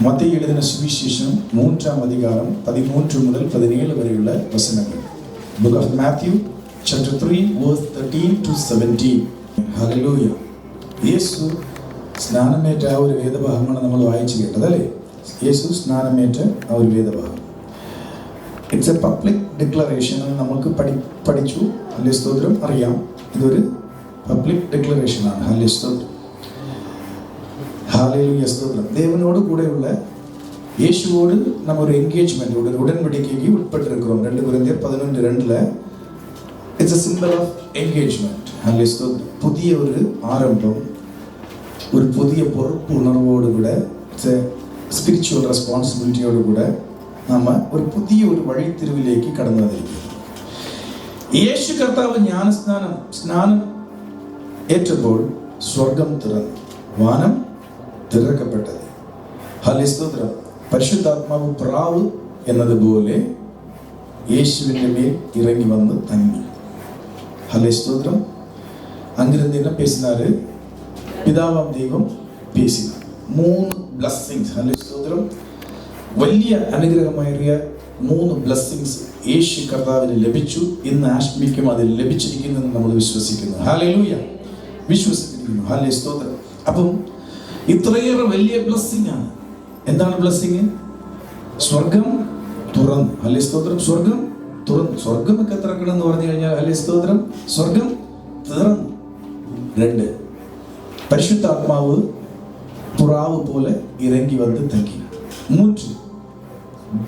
மத்தேயு எழுதின சுவிசேஷம் 3ஆம் அதிகாரம் 13 முதல் 17 வரையுள்ள வசனங்கள். Book of Matthew chapter 3 verse 13 to 17. Hallelujah. യേശു സ്നാനമേറ്റ ആ ഒരു വേദഭാഗമാണ് നമ്മൾ വായിച്ചു കേട്ടത് അല്ലേ? യേശു സ്നാനമേറ്റ ആ ഒരു വേദഭാഗം. ഇറ്റ്സ് എ പബ്ലിക് ഡിക്ലറേഷൻ എന്ന് നമുക്ക് പഠിച്ചു. ഹല്ലേലൂയ സ്തോത്രം. അറിയാം, ഇതൊരു പബ്ലിക് ഡിക്ലറേഷനാണ്. ഹല്ലേലൂയ സ്തോത്രം. ഹല്ലേലൂയ സ്തോത്രം. தேவனோடு கூடയുള്ള യേശുவோடு நம்ம ஒரு என்கேஜ்மெண்ட், ஒரு உடன்படிக்கைக்கு உட்பட்டிருக்கிறோம். 2 கொரிந்தியர் 11:2ல it's a symbol of engagement. ஹல்லேலூயா ஸ்தோத்ரம். புதிய ஒரு ஆரம்பம், ஒரு புதிய பொறுப்பு உணர்வோடு கூட, സ്പിരിച്വൽ റെസ്പോൺസിബിലിറ്റിയോട് കൂടെ നാം ഒരു പുതിയ ഒരു വഴി തിരിവിലേക്ക് കടന്നു വന്നിരിക്കുന്നു. യേശു കർത്താവ് സ്നാനം ഏറ്റപ്പോൾ സ്വർഗം തുറന്നു, വാനം തിറക്കപ്പെട്ടത്. ഹല്ലേലൂയ സ്തോത്രം. പരിശുദ്ധാത്മാവ് പ്രാവ് എന്നതുപോലെ യേശുവിൻ്റെ മേൽ ഇറങ്ങി വന്ന് തങ്ങി. ഹല്ലേലൂയ സ്തോത്രം. அங்கிருந்து என்ன பேசினாரு? பிதாவாம் தெய்வம் பேசினார். 3 blessings. ഹല്ലേലൂയ സ്തോത്രം. വലിയ അനുഗ്രഹമായ 3 blessings യേശു കർത്താവിന് ലഭിച്ചു. ഇന്ന് ആശ്മിക്കും അത് ലഭിച്ചിരിക്കുന്നെന്ന് നമ്മൾ വിശ്വസിക്കുന്നു. ഹല്ലേലൂയ, വിശ്വസിക്കുന്നു. ഹല്ലേലൂയ സ്തോത്രം. അപ്പം ഇത്രയേറെ വലിയ ബ്ലെസ്സിംഗ് ആണ്. എന്താണ് ബ്ലെസ്സിംഗ്? സ്വർഗം തുറന്നു. ഹല്ലേലൂയ സ്തോത്രം. സ്വർഗം തുറന്നു. സ്വർഗമൊക്കെ തുറക്കണം എന്ന് പറഞ്ഞു കഴിഞ്ഞാൽ ഹല്ലേലൂയ സ്തോത്രം, സ്വർഗം തുറന്നു. 2, പരിശുദ്ധാത്മാവ് പുറാവ് പോലെ ഇറങ്ങി വന്ന് തങ്ങി. 3,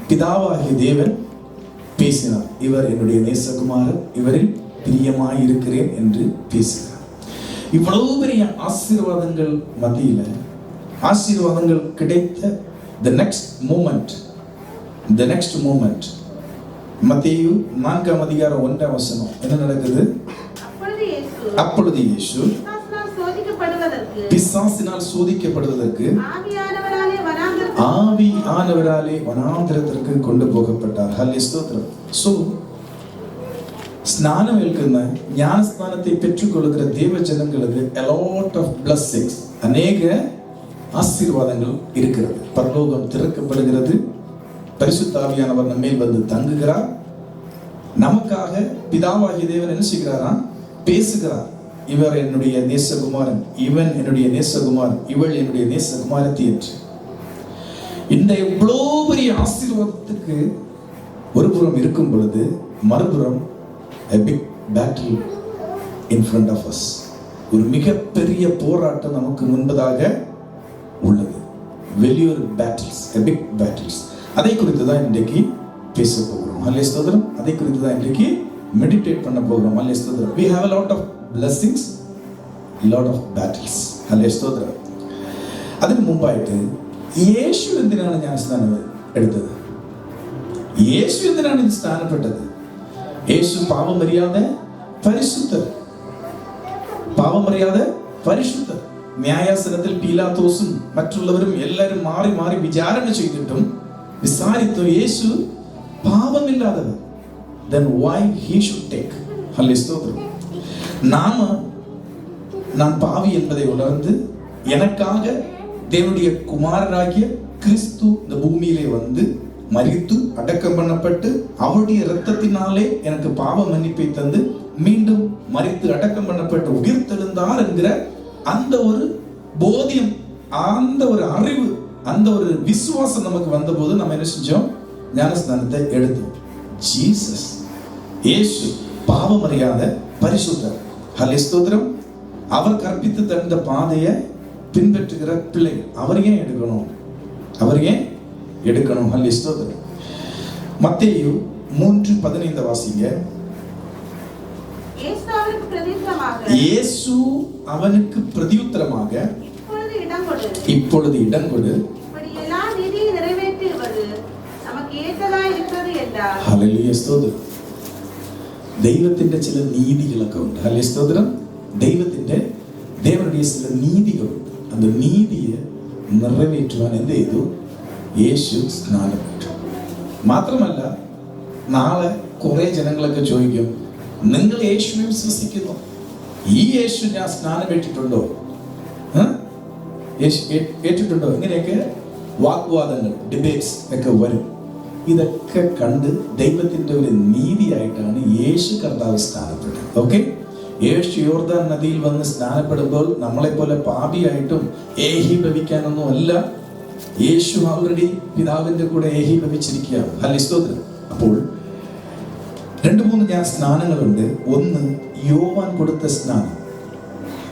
பிதாவாகிய தேவன் பேசினார். இவர் என்னுடைய நேசகுமாரன், இவரில் பிரியமாய் இருக்கிறேன் என்று பேசினார். இவ்வளவு பெரிய ஆசீர்வாதங்கள் மத்தியில ஆசீர்வாதங்கள் கிடைத்த the next moment மத்தேயு 4ஆம் அதிகாரம் 1ஆம் வசனம் என்ன நடக்குது? அப்பொழுது இயேசு பிசாசினால் சோதிக்கப்படுவதற்கு ஆவியானவராலே வனாந்திரத்திற்கு கொண்டு போகப்பட்டார். ஹல்லேலூயா ஸ்தோத்திரம். சோ ஸ்நானம் ஏற்கிற ஞானஸ்நானத்தை பெற்றுக்கொள்கிற தேவ ஜனங்களுக்கு a lot of blessings, அநேக ஆசீர்வாதங்கள் இருக்கிறது. பரலோகம் திறக்கப்படுகிறது. பரிசுத்த ஆவியானவர் நம்ம மேல் வந்து தங்குகிறார். நமக்காக பிதாவாகிய தேவன் என்ன செய்கிறாரா? பேசுகிறார். இவர் என்னுடைய நேசகுமாரன், இவன் என்னுடைய நேசகுமாரன், இவள் என்னுடைய நேசகுமாரத்தி என்று. இந்த இவ்வளோ பெரிய ஆசீர்வாதத்துக்கு ஒரு புறம் இருக்கும் பொழுது, மறுபுறம் a big battle in front of us. ஒரு மிகப்பெரிய போராட்டம் நமக்கு முன்பதாக உள்ளது. வெளியூர் பேட்டில்ஸ், a big battles. அதை குறித்து தான் இன்றைக்கு பேச போகிறோம். ஹல்லேலூயா ஸ்தோத்திரம். அதை குறித்து தான் இன்றைக்கு மெடிடேட் பண்ண போகிறோம். ஹல்லேலூயா ஸ்தோத்திரம். we have a lot of blessings, lot of battles. Hallelujah സ്തോത്രം. അതിന് മുമ്പായിട്ട് യേശു എന്തിനാണ് ജ്ഞാനസ്നാനം എടുത്തത്? യേശു എന്തിനാണ് ഇത് സ്നാനപ്പെട്ടത്? യേശു പാപമറിയാതെ പരിശുദ്ധർ, പാപമറിയാതെ പരിശുദ്ധർ. ന്യായാസനത്തിൽ പീലാത്തോസും മറ്റുള്ളവരും എല്ലാവരും മാറി മാറി വിചാരണ ചെയ്തിട്ടും വിസാരിത്തു യേശു പാപമില്ലാത്തവർ. then why he should take? Hallelujah സ്തോത്രം. நான் பாவி என்பதை உணர்ந்து எனக்காக தேவனுடைய குமாரராகிய கிறிஸ்து இந்த பூமியிலே வந்து மரித்து அடக்கம் பண்ணப்பட்டு அவருடைய இரத்தத்தினாலே எனக்கு பாவ மன்னிப்பை தந்து மீண்டும் மரித்து அடக்கம் பண்ணப்பட்டு உயிர்த்தெழுந்தார் என்கிற அந்த ஒரு போதியம், அந்த ஒரு அறிவு, அந்த ஒரு விசுவாசம் நமக்கு வந்தபோது நம்ம என்ன செஞ்சோம்? ஞானஸ்நானத்தை எடுத்தோம். ஜீசஸ், இயேசு பாவம் அறியாத பரிசுத்தர். ஹல்லேலூயா ஸ்தோத்திரம். அவர் கற்பித்து தந்த பாதையை பின்பற்றுகிற பிள்ளை. அவர் ஏன் எடுக்கணும்? ஹல்லேலூயா ஸ்தோத்திரம். மத்தேயு 3:15 வாசிங்க. இயேசு அவனுக்கு பிரதியுத்தரமாக, இப்பொழுது இடம் கொடு, ഹല്ലേലൂയ സ്തോത്രം. ദൈവത്തിന്റെ ചില നീതികളൊക്കെ ഉണ്ട്. ഹല്ലേലൂയ സ്തോത്രം. ദേവനുடைய ചില നീതികളുണ്ട്. அந்த നീതിയെ നിറവേറ്റുവാൻ എന്ത് ചെയ്തു? യേശു സ്നാനപ്പെട്ടു. മാത്രമല്ല, നാളെ കുറെ ജനങ്ങളൊക്കെ ചോദിക്കും, നിങ്ങൾ യേശുവിനെ വിശ്വസിക്കുന്നു, ഈ യേശു ഞാൻ സ്നാനം ഏറ്റിട്ടുണ്ടോ? ഇങ്ങനെയൊക്കെ വാഗ്വാദങ്ങൾ, ഡിബേറ്റ്സ് ഒക്കെ വരും. ഇതൊക്കെ കണ്ട് ദൈവത്തിന്റെ ഒരു നീതിയായിട്ടാണ് യേശു കർത്താവ് സ്നാനപ്പെട്ടത്. ഓക്കെ, യേശു യോർദാൻ നദിയിൽ വന്ന് സ്നാനപ്പെടുമ്പോൾ നമ്മളെപ്പോലെ പാപിയായിട്ടും ഏകീഭവിക്കാനൊന്നും അല്ല. യേശു ഓൾറെഡി പിതാവിന്റെ കൂടെ ഏകീഭവിച്ചിരിക്കുകയാണ്. ഹല്ലേലൂയ. അപ്പോൾ 2-3 സ്നാനങ്ങളുണ്ട്. ഒന്ന്, യോവാൻ കൊടുത്ത സ്നാനം.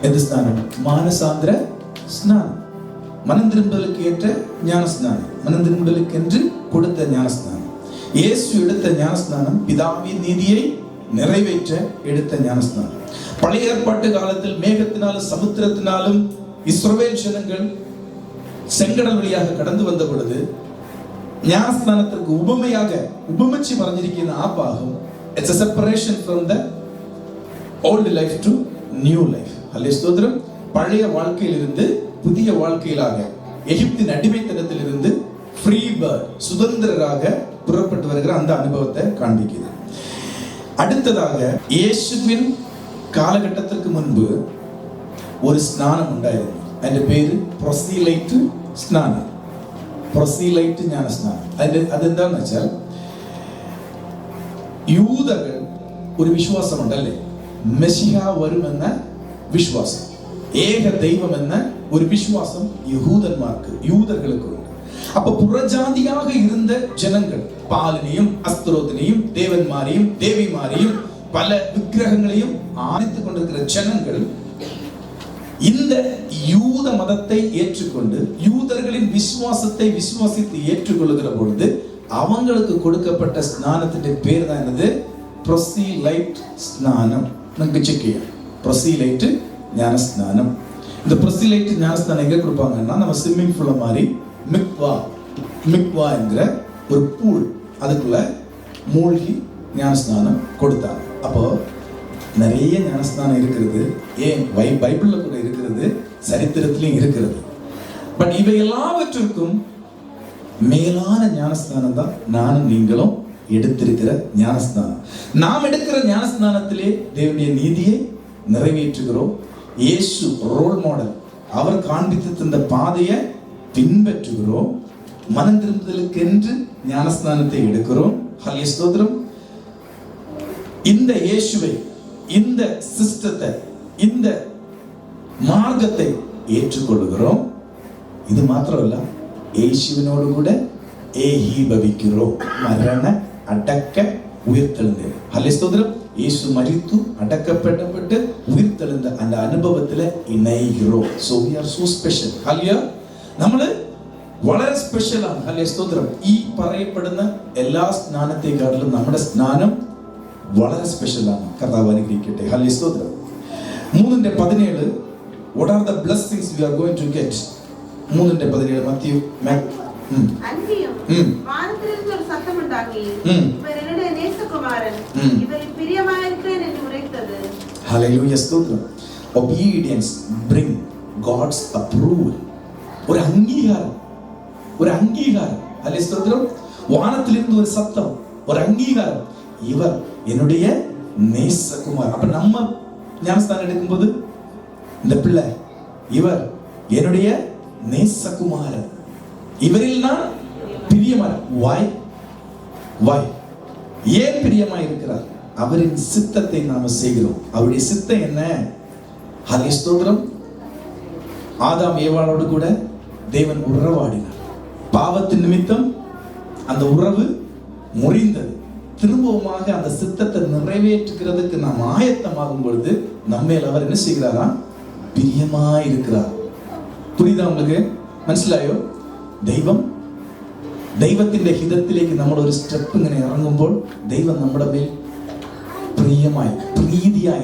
എന്ത് സ്നാനം? മാനസാന്തര സ്നാനം. മനംതിരുമ്പലുക്കേറ്റ ஞானஸ்நானம், மனந்திரும்பலுக்கென்று கொடுத்த ஞானஸ்நானம். இயேசு எடுத்த ஞானஸ்நானம் பிதாவின் நீதியை நிறைவேற்ற எடுத்த ஞானஸ்நானம். பழைய ஏற்பாட்டு காலத்தில் மேகத்தினாலும் சமுத்திரத்தினாலும் இஸ்ரவேல் ஜனங்கள் செங்கடல் வழியாக கடந்து வந்த பொழுது ஞானஸ்நானத்திற்கு உபமையாக உபமிச்சு പറഞ്ഞിരിക്കുന്ന ആ ഭാഗം, it's a separation from the old life to new life. ஹல்லேலூயா. பழைய வாழ்க்கையிலிருந்து புதிய வாழ்க்கையிலாக, எகிப்தின் அடிமைத்தனத்திலிருந்து ஃப்ரீ பர்ட், சுதந்திரராக புறப்பட்டு வருகிற அந்த அனுபவத்தை காண்பிக்குது. அடுத்ததாக இயேசுவின் காலகட்டத்திற்கு முன்பு ஒரு ஸ்நானம் உண்டாയിരുന്നു. അതിന്റെ പേര് പ്രൊസീലൈറ്റ് സ്നാനം. പ്രൊസീലൈറ്റ് ஞானസ്നാനം. അതെന്താണെന്ന് വെച്ചാൽ, യൂതകൾ ഒരു വിശ്വാസമുണ്ടല്ലേ, മെസ്സിഹ വരുമെന്ന വിശ്വാസം, ഏക ദൈവം എന്ന ഒരു വിശ്വാസം യൂതர்களுக்கு ഉണ്ട്. அப்ப புறஜாதியாக இருந்த ஜனங்கள் பாலனையும் அஸ்தரோத்தினையும் தேவன்மாரையும் தேவிமாரையும் பல விக்கிரகங்களையும் ஆராதித்துக் கொண்டிருக்கிற ஜனங்கள் இந்த யூத மதத்தை ஏற்றுக்கொண்டு யூதர்களின் விசுவாசத்தை விசுவாசித்து ஏற்றுக்கொள்ளுகிற பொழுது அவங்களுக்கு கொடுக்கப்பட்ட ஸ்நானத்தின் பேர் தான் என்னது? ப்ரொசீலைட் ஸ்நானம். நமக்கு செக் செய்ய ப்ரொசீலைட் ஞானஸ்நானம். இந்த ப்ரொசீலைட் ஞானஸ்நானம் எங்க கொடுப்பாங்கன்னா, நம்ம ஸ்விம்மிங் பூல் மாதிரி மிக்வா என்கிற ஒரு பூல், அதுக்குள்ள மூழ்கி ஞானஸ்நானம் கொடுத்தாங்க. அப்போ நிறைய ஞானஸ்நானம் இருக்கிறது. ஏன் பைபிள்ல கூட இருக்கிறது, சரித்திரத்திலும் இருக்கிறது. பட் இவை எல்லாவற்றிற்கும் மேலான ஞானஸ்நானம் தான் நானும் நீங்களும் எடுத்திருக்கிற ஞானஸ்நானம். நாம் எடுக்கிற ஞானஸ்நானத்திலே தேவனுடைய நீதியை நிறைவேற்றுகிறோம். இயேசு ரோல் மாடல், அவர் காண்பித்து தந்த பாதையை பின்பற்றுகிறோம். மனம் திரும்புதலுக்கு என்று ஞானஸ்நானத்தை எடுக்கிறோம். ஹல்லேலூயா. இந்த இயேசுவை, இந்த சிஸ்டத்தை, இந்த மார்க்கத்தை ஏற்றுக்கொள்கிறோம். இது மாத்திரமல்ல, இயேசுவினோடு கூட ஏகீபவிக்கிறோம். மரண அடக்க உயிர்த்தெழுந்து. ஹல்லேலூயா. இயேசு மரித்து அடக்கப்பட்டு உயிர்த்தெழுந்த அந்த அனுபவத்தில் இணைகிறோம். So we are so special. Hallelujah. നമ്മൾ വളരെ സ്പെഷ്യലാണ്. ഹല്ലേലൂയ. ഈ പറയപ്പെടുന്ന എല്ലാ സ്നാനത്തെക്കാളും നമ്മുടെ സ്നാനം വളരെ സ്പെഷ്യലാണ്. കർത്താവ് അനുഗ്രഹിക്കട്ടെ. Hallelujah. 3:17 what are the blessings we are going to get? 3:17 മത്തീയു അന്തിയും വാനത്തിലിருந்து ഒരു சத்தமுண்டாகி இவர் என்னுடைய நேசகுமாரன், இவரில் பிரியமாயிருக்கிறேன் என்று உரைத்தது. ഹല്ലേലൂയ. സ്തോത്രം. obedience bring God's approval. ഒരു അംഗീകാരം. ഹല്ലേലൂയ. വാനത്തിലിருந்து ഒരു சத்தம், ஒரு அங்கீகாரம், இவர் என்னுடைய நேசகுமாரன். அப்ப நம்ம ஞானஸ்தானம் எடுக்கும்போது இந்த பிள்ளை, இவர் என்னுடைய நேசகுமாரன், இவரில் நான் பிரியமாய். வாய் ஏன் பிரியமாய் இருக்கிறார்? அவரின் சித்தத்தை நாம செய்கிறோம். அவருடைய சித்தம் என்ன? ஹல்லேலூயா. ஆதாம் ஏவாளோடு கூட தேவன் உறவாடினார். பாவத்தின் நிமித்தம் அந்த உறவு முறிந்தது. திரும்பவுமாக அந்த சித்தத்தை நிறைவேற்றுகிறதுக்கு நாம் ஆயத்தமாகும் பொழுது நம்மேல் அவர் என்ன செய்கிறாரா? பிரியமாய் இருக்கிறார். പുരിയുതാ உங்களுக்கு? മനസ്സിലായോ? ദൈവത്തിന്റെ ഹിതത്തിലേക്ക് നമ്മൾ ഒരു സ്റ്റെപ്പ് ഇങ്ങനെ ഇറങ്ങുമ്പോൾ ദൈവം നമ്മുടെ മേൽ പ്രീതിയായി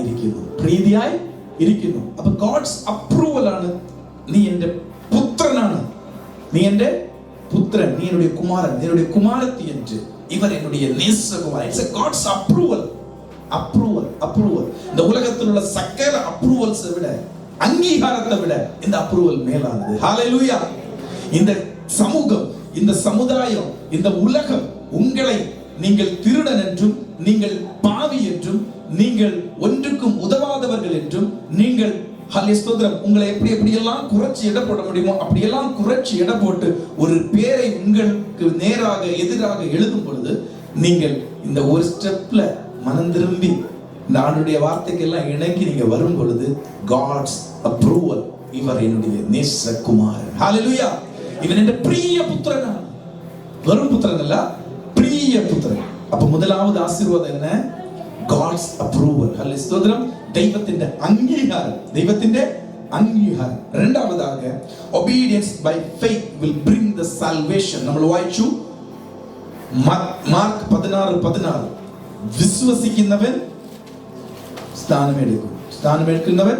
ഇരിക്കുന്നു. അപ്പൊ ഗോഡ്സ് അപ്രൂവൽ ആണ്. നീ എന്റെ പുത്രനാണ്, നീ എന്റെ പുത്രൻ, നീ என்னுடைய കുമാരൻ, നീ என்னுடைய കുമാരത്തി என்று இவர் என்னுடைய நேசகுமாரன். It's a God's approval. இந்த உலகத்தில் உள்ள சகல அப்ரூவல்ஸை விட, அங்கீகாரத்தை விட இந்த அப்ரூவல் மேலானது. ஹல்லேலூயா. இந்த சமூகம், இந்த சமுதாயம், இந்த உலகம் உங்களை நீங்கள் திருடன் என்றும், நீங்கள் பாவி என்றும், நீங்கள் ஒன்றுக்கும் உதவாதவர்கள் என்றும், நீங்கள் ஹல்லேலூயா ஸ்தோத்திரம். உங்களை எப்படியெல்லாம் குறைச்சி எடை போட முடியுமோ அப்படியெல்லாம் குறைச்சி எடை போட்டு ஒரு பேரை உங்களுக்கு நேராக எதிராக எழுதும் பொழுது நீங்கள் இந்த ஒரு ஸ்டெப்ல மனம் திரும்பி இந்த ஆண்டுடைய வார்த்தைக்கெல்லாம் இணங்கி நீங்க வரும் பொழுது காட்ஸ் அப்ரூவல், இவர் என்னுடைய நேசகுமாரன், ஹல்லேலூயா, இவன் என்ற பிரிய புத்திரன். வெறும் புத்திரன் அல்ல, பிரிய புத்திரன். அப்ப முதலாவது ஆசீர்வாதம் என்ன? காட்ஸ் அப்ரூவல், ஹல்லேலூயா ஸ்தோத்திரம். ദൈവത്തിന്റെ അംഗീകാരം, ദൈവത്തിന്റെ അംഗീകാരം. രണ്ടാമதாக obedience by faith will bring the salvation. നമ്മൾ വായിച്ചു മാർക്ക് 16:16, വിശ്വസിക്കുന്നവൻ സ്ഥാനമെടുക്കും, സ്ഥാനമെടുക്കുന്നവൻ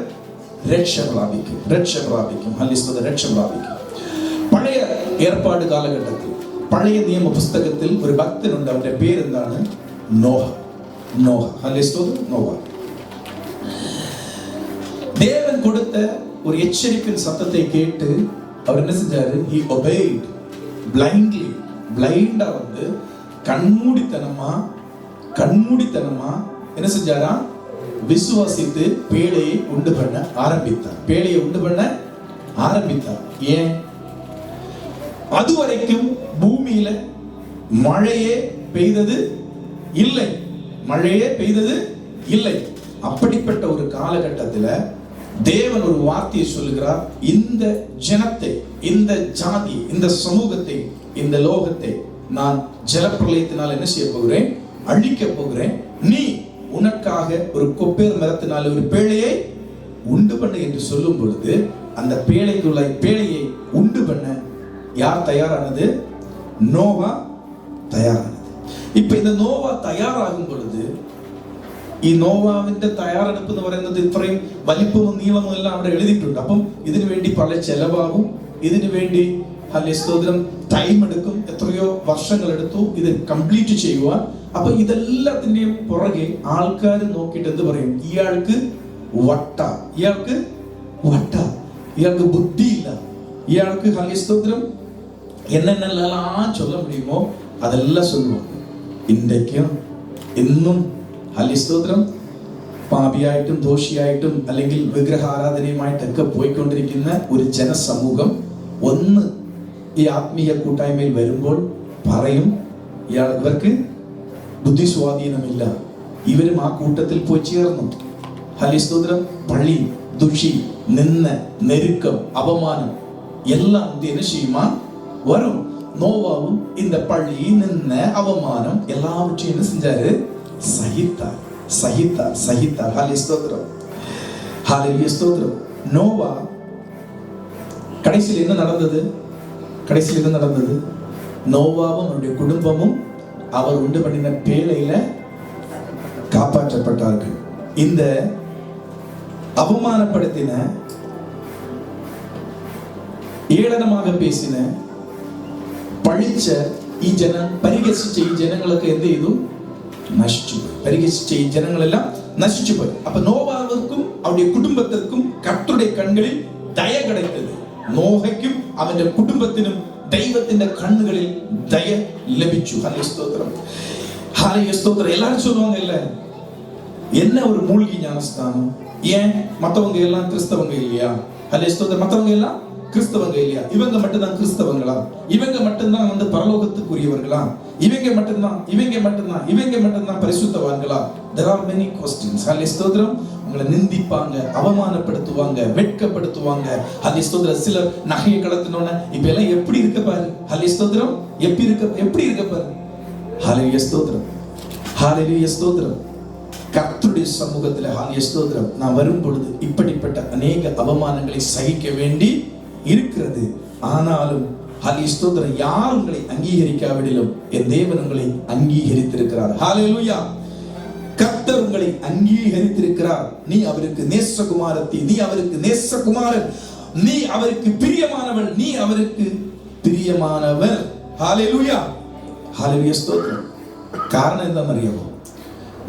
രക്ഷ പ്രാപിക്കും, രക്ഷ പ്രാപിക്കും, ഹല്ലേലൂയ, രക്ഷ പ്രാപിക്കും. പഴയ ഏർപ്പാട് കാലഘട്ടത്തിൽ പഴയ നിയമ പുസ്തകത്തിൽ ഒരു ഭക്തനുണ്ട്. അവന്റെ പേരെന്താണ്? നോഹ. നോഹ, ഹല്ലേലൂയ, നോഹ. தேவன் கொடுத்த ஒரு எச்சரிப்பின் சத்தத்தை கேட்டு அவர் என்ன செஞ்சாரு? he obeyed blindly. பிளைண்டா வந்து கண்மூடித்தனமா என்ன செஞ்சாரா? விசுவாசித்து பேழையை உண்டு பண்ண ஆரம்பித்தார். பேழையை உண்டு பண்ண ஆரம்பித்தார். ஏன்? அதுவரைக்கும் பூமியில மழையே பெய்தது இல்லை, மழையே பெய்தது இல்லை. அப்படிப்பட்ட ஒரு காலகட்டத்தில் தேவன் ஒரு வார்த்தையை சொல்லுகிறார். இந்த ஜனத்தை, இந்த ஜாதி, இந்த சமூகத்தை, இந்த லோகத்தை நான் ஜலப்பிரளயத்தினால் என்ன செய்ய போகிறேன்? அழிக்க போகிறேன். நீ உனக்காக ஒரு கொப்பேர் மரத்தினால் ஒரு பேழையை உண்டு பண்ண என்று சொல்லும் பொழுது அந்த பேழையை உண்டு பண்ண யார் தயாரானது? നോവാ തയ്യാറാണത്. ഇപ്പൊ ഇത് നോവ തയ്യാറാകും പൊഴുത് ഈ നോവാവിന്റെ തയ്യാറെടുപ്പ് എന്ന് പറയുന്നത് ഇത്രയും വലിപ്പവും നീളവും എല്ലാം അവിടെ എഴുതിയിട്ടുണ്ട്. അപ്പം ഇതിനു വേണ്ടി പല ചെലവാകും, ഇതിനു വേണ്ടി ഹല്ലേലൂയ സ്തോത്രം ടൈം എടുക്കും, എത്രയോ വർഷങ്ങൾ എടുത്തു ഇത് കംപ്ലീറ്റ് ചെയ്യുവാൻ. അപ്പൊ ഇതെല്ലാത്തിന്റെയും പുറകെ ആൾക്കാർ നോക്കിയിട്ട് എന്ത് പറയും? ഇയാൾക്ക് വട്ട, ഇയാൾക്ക് വട്ട, ഇയാൾക്ക് ബുദ്ധിയില്ല, ഇയാൾക്ക് ഹല്ലേലൂയ സ്തോത്രം என்னென்னலாம் சொல்ல முடியுமோ அதெல்லாம் சொல்லுவாங்க. ഇന്നേക്കും എന്നും ഹല്ലേലൂയ സ്തോത്രം പാപിയായിട്ടും ദോഷിയായിട്ടും അല്ലെങ്കിൽ വിഗ്രഹാരാധനയുമായിട്ടൊക്കെ പോയിക്കൊണ്ടിരിക്കുന്ന ഒരു ജനസമൂഹം ഒന്ന് ഈ ആത്മീയ കൂട്ടായ്മയിൽ വരുമ്പോൾ പറയും, ഇവർക്ക് ബുദ്ധി സ്വാധീനമില്ല, ഇവരും ആ കൂട്ടത്തിൽ പോയി ചേർന്നു. ഹല്ലേലൂയ സ്തോത്രം. പള്ളി, ദുഷി, നിന്ന, നെരുക്കം, അപമാനം എല്ലാം என்ன செய்யுமா வரும். நோவாவும் இந்த பள்ளி, நின்ன, அவமானம் எல்லாவற்றையும் என்ன செஞ்சாரு? சகித்தார், சகித்தார், சகித்தார். ஹல்லேலூயா ஸ்தோத்திரம், ஹல்லேலூயா ஸ்தோத்திரம். நோவா கடைசியில் என்ன நடந்தது? கடைசியில் என்ன நடந்தது? நோவாவும் அவருடைய குடும்பமும் அவர் உண்டு பண்ணின பேழையில காப்பாற்றப்பட்டார்கள். இந்த அவமானப்படுத்தின, ഏളനமாக പേസിന, പഴിച്ച ഈ പരിഹസിച്ച ഈ ജനങ്ങളൊക്കെ എന്ത് ചെയ്തു? നശിച്ചുപോയി. പരിഹസിച്ച ഈ ജനങ്ങളെല്ലാം നശിച്ചുപോയി. അപ്പൊ നോവാവർക്കും അവരുടെ കുടുംബത്തിനും കർത്തരുടെ കണ്ണുകളിൽ ദയ கிடைத்தது. നോഹയ്ക്കും അവന്റെ കുടുംബത്തിനും ദൈവത്തിന്റെ കണ്ണുകളിൽ ദയ ലഭിച്ചു. ഹല്ലേലൂയ സ്തോത്രം, ഹല്ലേലൂയ സ്തോത്രം. எல்லாரும் சொல்லுவாங்க இல்ல, என்ன ஒரு மூழ்கி ஞானஸ்தானம், ஏன் மத்தவங்க எல்லாம் கிறிஸ்தவங்க இல்லையா? ஹல்லேலூய ஸ்தோத்திரம். மத்தவங்க எல்லாம் கிறிஸ்தவங்க இல்லையா? இவங்க மட்டும்தான் கிறிஸ்தவங்களா? இவங்க மட்டும்தான் வந்து பரலோகத்துக்குரியவர்களா? இவங்க மட்டும்தான் பரிசுத்தவான்களா? There are many questions. ஹல்லேலூயா ஸ்தோத்திரம். உங்களை நிந்திப்பாங்க, அவமானப்படுத்துவாங்க, வெட்கப்படுத்துவாங்க. ஹல்லேலூயா ஸ்தோத்திரம். சிலர் நகையை கடத்தினோன்னு இப்ப எல்லாம் எப்படி இருக்க பாரு. ஹல்லேலூயா ஸ்தோத்திரம். எப்படி இருக்க பாரு. ஹல்லேலூயா ஸ்தோத்திரம், ஹல்லேலூயா ஸ்தோத்திரம். கர்த்தருடைய சமூகத்தில் ஹல்லேலூயா ஸ்தோத்திரம் நான் வரும் பொழுது இப்படிப்பட்ட அநேக அவமானங்களை சகிக்க வேண்டி இருக்கிறது. ஆனாலும் ஹல்லேலூயா ஸ்தோத்திரம், யார் உங்களை அங்கீகரிக்காவிடிலும் என் தேவன் உங்களை அங்கீகரித்திருக்கிறார். ஹல்லேலூயா. கர்த்தர் உங்களை அங்கீகரித்திருக்கிறார். நீ அவருக்கு நேசகுமாரத்தி, நீ அவருக்கு நேசகுமாரன், நீ அவருக்கு பிரியமானவள், நீ அவருக்கு பிரியமானவர். ஹல்லேலூயா, ஹல்லேலூயா ஸ்தோத்திரம். കാരണം എന്താണെന്നറിയാമോ?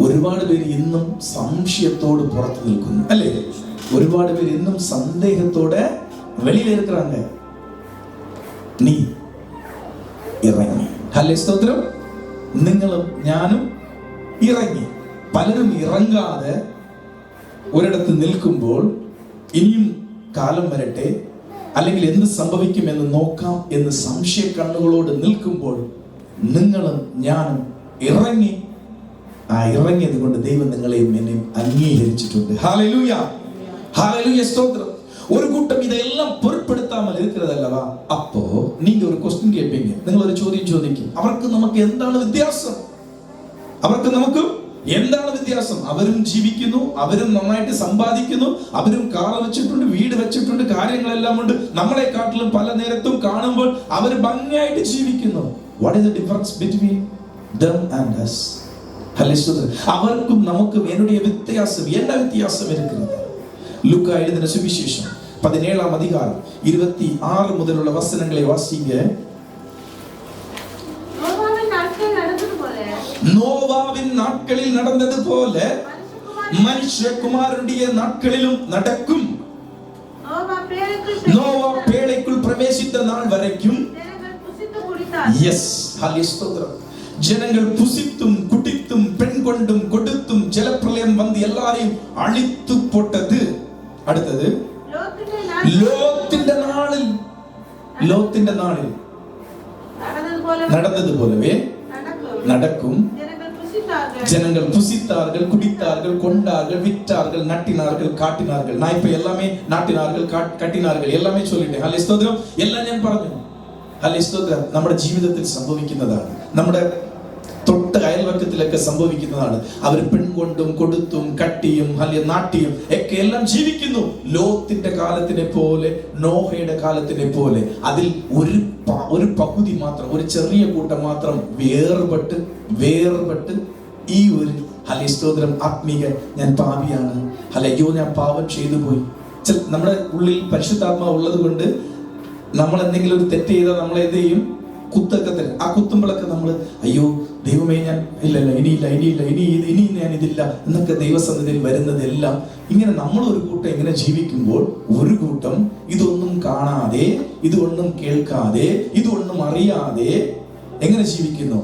ഒരുപാട് പേര് ഇന്നും സംശയത്തോട് പുറത്തു നിൽക്കുന്നു അല്ലേ? ഒരുപാട് പേര് ഇന്നും സന്ദേഹത്തോടെ വെളിയിൽ இருக்கிறாங்க. നീ ഇറങ്ങി. ഹല്ലേലൂയ സ്തോത്രം. നിങ്ങളും ഞാനും ഇറങ്ങി. പലരും ഇറങ്ങാതെ ഒരിടത്ത് നിൽക്കുമ്പോൾ ഇനിയും കാലം വരട്ടെ, അല്ലെങ്കിൽ എന്ത് സംഭവിക്കും എന്ന് നോക്കാം എന്ന് സംശയ കണ്ണുകളോട് നിൽക്കുമ്പോൾ നിങ്ങളും ഞാനും ഇറങ്ങിയത് കൊണ്ട് ദൈവം നിങ്ങളെയും എന്നെയും അംഗീകരിച്ചിട്ടുണ്ട്. ഹല്ലേലൂയ, ഹല്ലേലൂയ, സ്തോത്രം. ஒரு கூட்டம் இதையெல்லாம் பொருட்படுத்தாமல் இருக்கிறதல்லவா? அப்போ நீங்க ஒரு क्वेश्चन கேட்பீங்க, നിങ്ങൾ ഒരു ചോദ്യം ചോദിക്കും, അവർക്ക് നമുക്ക് എന്താണ് വ്യത്യാസം? അവർക്ക് നമുക്ക് എന്താണ് വ്യത്യാസം? അവരും ജീവിക്കുന്നു, അവരും നന്നായിട്ട് സമ്പാദിക്കുന്നു, അവരും കാർ വെച്ചിട്ടുണ്ട്, വീട് വെച്ചിട്ടുണ്ട്, കാര്യങ്ങളെല്ലാം ഉണ്ട്. നമ്മളെക്കാട്ടിലും പല നേരത്തും കാണുമ്പോൾ അവർ ഭംഗിയായിട്ട് ജീവിക്കുന്നു. What is the difference between them and us? അവർക്കും നമുക്കും என்னுடைய വ്യത്യാസം, என்ன വ്യത്യാസം இருக்கிறது? ലൂക്കാ എഴുതിയ സുവിശേഷം 17 அதிகாரம் 26 முதലുള്ള വചനങ്ങളെ വാസിക്കുക. നോവാവിൻ നാட்களில் നടന്നത് പോലെ മനുഷ്യകുമാരന്റെ നാட்களிலும் നടക്കും. നോവാ പേழைக்குள் பிரவேசித்த நாள் வரைக்கும் ஜனங்கள் புசித்தும் குடித்தும் பெண் கொண்டும் கொடுத்தும் ஜலப்பிரளயம் வந்து எல்லாரையும் அழித்து போட்டது. അടുത്തത് ലോത്തിന്റെ നാളിൽ നടന്നതുപോലவே நடக்கும். ஜனங்கள் புசித்தார்கள், குடித்தார்கள், கொண்டார்கள், விற்றார்கள், நட்டினார்கள், காட்டினார்கள். நான் இப்ப எல்லாமே നാട്ടിനാர்கள், കട്ടിനാர்கள் எல்லாமே சொல்லிட்டேன். ഹല്ലേലൂയ, സ്തോത്രം. എല്ലാം ഞാൻ പറഞ്ഞു. ഹല്ലേലൂയ, സ്തോത്രം. നമ്മുടെ ജീവിതത്തിൽ സംഭവിക്കുന്നതാണ്, നമ്മുടെ തൊട്ട് അയൽവക്കത്തിലൊക്കെ സംഭവിക്കുന്നതാണ്. അവർ പെൺകൊണ്ടും കൊടുത്തും കട്ടിയും നാട്ടിയും ഒക്കെ എല്ലാം ജീവിക്കുന്നു. ലോത്തിന്റെ കാലത്തിനെ പോലെ, നോഹയുടെ കാലത്തിനെ പോലെ. അതിൽ ഒരു പകുതി മാത്രം, ഒരു ചെറിയ കൂട്ടം മാത്രം വേർപെട്ട് ഈ ഒരു ഹല്ലേലൂയ, സ്തോത്രം, ആത്മീക ഞാൻ പാപിയാണ്, അയ്യോ ഞാൻ പാപം ചെയ്തു പോയി. നമ്മുടെ ഉള്ളിൽ പരിശുദ്ധാത്മാവ് ഉള്ളത് കൊണ്ട് നമ്മൾ എന്തെങ്കിലും ഒരു തെറ്റ് ചെയ്താൽ നമ്മൾ എന്ത് ചെയ്യും? കുത്തൊക്കെ തരും. ആ കുത്തുമ്പോഴൊക്കെ നമ്മൾ അയ്യോ ദൈവമേ ഞാൻ ഇനി ഞാൻ ഇതില്ല എന്നൊക്കെ ദൈവസന്നിധിയിൽ വരുന്നതെല്ലാം ഇങ്ങനെ നമ്മൾ ഒരു കൂട്ടം ഇങ്ങനെ ജീവിക്കുമ്പോൾ ഒരു കൂട്ടം ഇതൊന്നും കാണാതെ, ഇതൊന്നും കേൾക്കാതെ, ഇതൊന്നും അറിയാതെ എങ്ങനെ ജീവിക്കുന്നു?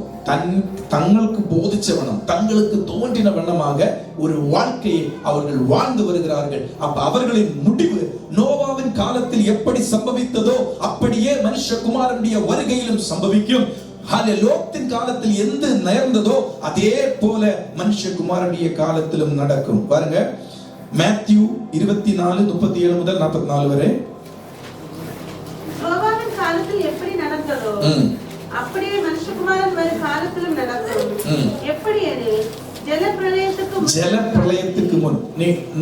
தங்களுக்கு போதிச்சவனம், தங்களுக்கு தோன்றின வண்ணமாக ஒரு வாழ்க்கையை அவர்கள் வாழ்ந்து வருகிறார்கள். அப்ப அவர்களின் முடிவு நோவாவின் காலத்தில் எப்படி சம்பவித்ததோ அப்படியே மனுஷகுமாரனுடைய வருகையிலும் சம்பவிக்கும். லோத்தின் காலத்தில் எந்த நேர்ந்ததோ அதே போல மனுஷகுமாரனுடைய காலத்திலும் நடக்கும். பாருங்க, மேத்யூ 24:37 முதல் 44 வரை. நோவாவின் காலத்தில் எப்படி நடந்ததோ அப்படியே மனுஷகுமாரன் வரும் காலத்திலும் நடக்கும். எப்படி ജലപ്രളയത്തിക്ക് മുൻ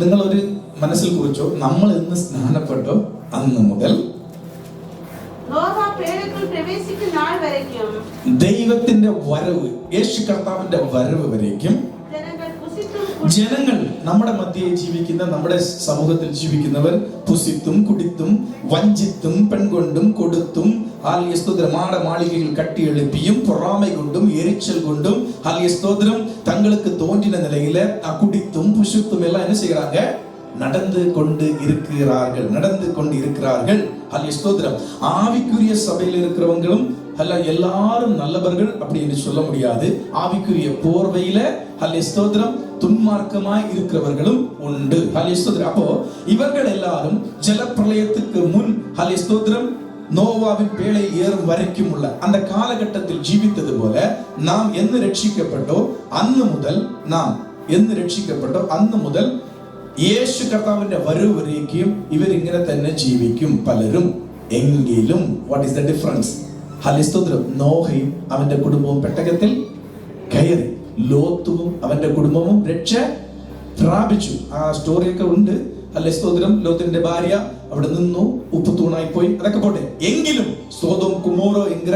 നിങ്ങൾ ഒരു മനസ്സിൽ കുറിച്ചോ, നമ്മൾ എന്ന് സ്നാനപ്പെട്ടോ അന്ന് മുതൽ ദൈവത്തിന്റെ വരവ്, യേശു കർത്താവിന്റെ വരവ് വരേക്കും ജനങ്ങൾ, നമ്മുടെ മധ്യേ ജീവിക്കുന്ന, നമ്മുടെ സമൂഹത്തിൽ ജീവിക്കുന്നവർ പുസിത്തും കുടിത്തും വഞ്ചിത്തും പെൺകൊണ്ടും കൊടുത്തും ഹല്ലേലൂയ, സ്തോത്രം, മാട മാളികയിൽ കട്ടി எழுப்பியும் பொறாமை கொண்டும் எரிச்சல் கொண்டும் ஹல்லேலூயா, ஸ்தோத்திரம், தங்களுக்கு தோன்றின நிலையில குடித்தும் புசித்தும் எல்லாம் என்ன செய்யறாங்க? நடந்து கொண்டு இருக்கிறார்கள். ஹல்லேலூயா, ஸ்தோத்திரம். ஆவிக்குரிய சபையில் இருக்கிறவங்களும் எல்லாரும் நல்லவர்கள் அப்படி என்று சொல்ல முடியாது. ஆவிக்குரிய போர்வையில ஹல்லேலூயா, ஸ்தோத்திரம், துன்மார்க்கமாய் இருக்கிறவர்களும் உண்டு. ஹல்லேலூயா, ஸ்தோத்திரம். அப்போ இவர்கள் எல்லாரும் ஜலப்பிரளயத்துக்கு முன் ஹல்லேலூயா, ஸ்தோத்திரம், நோவாவின் பேழை ஏறும் வரைக்கும் உள்ள அந்த காலகட்டத்தில் ஜீவித்தது போல நாம் എന്ന് രക്ഷിക്കപ്പെട്ടോ അന്ന് മുതൽ യേശു കർത്താവിന്റെ വരവ് വരേക്കും ഇവരിങ്ങനെ തന്നെ ജീവിക്കും പലരും. എങ്കിലും what is the difference? Hallelujah, സ്തോത്രം. നോഹയും അവന്റെ കുടുംബവും പെട്ടകത്തിൽ കയറി, ലോത്തുവും അവന്റെ കുടുംബവും രക്ഷ പ്രാപിച്ചു. ആ സ്റ്റോറിയൊക്കെ ഉണ്ട്. ഹല്ലേലൂയ, സ്തോത്രം. ലോത്തിന്റെ ഭാര്യ അവിടെ നിന്നു, ഉപ്പ് തൂണായി പോയി, അതൊക്കെ പോട്ടെ. എങ്കിലും സോദോം കുമോറോ എങ്കിற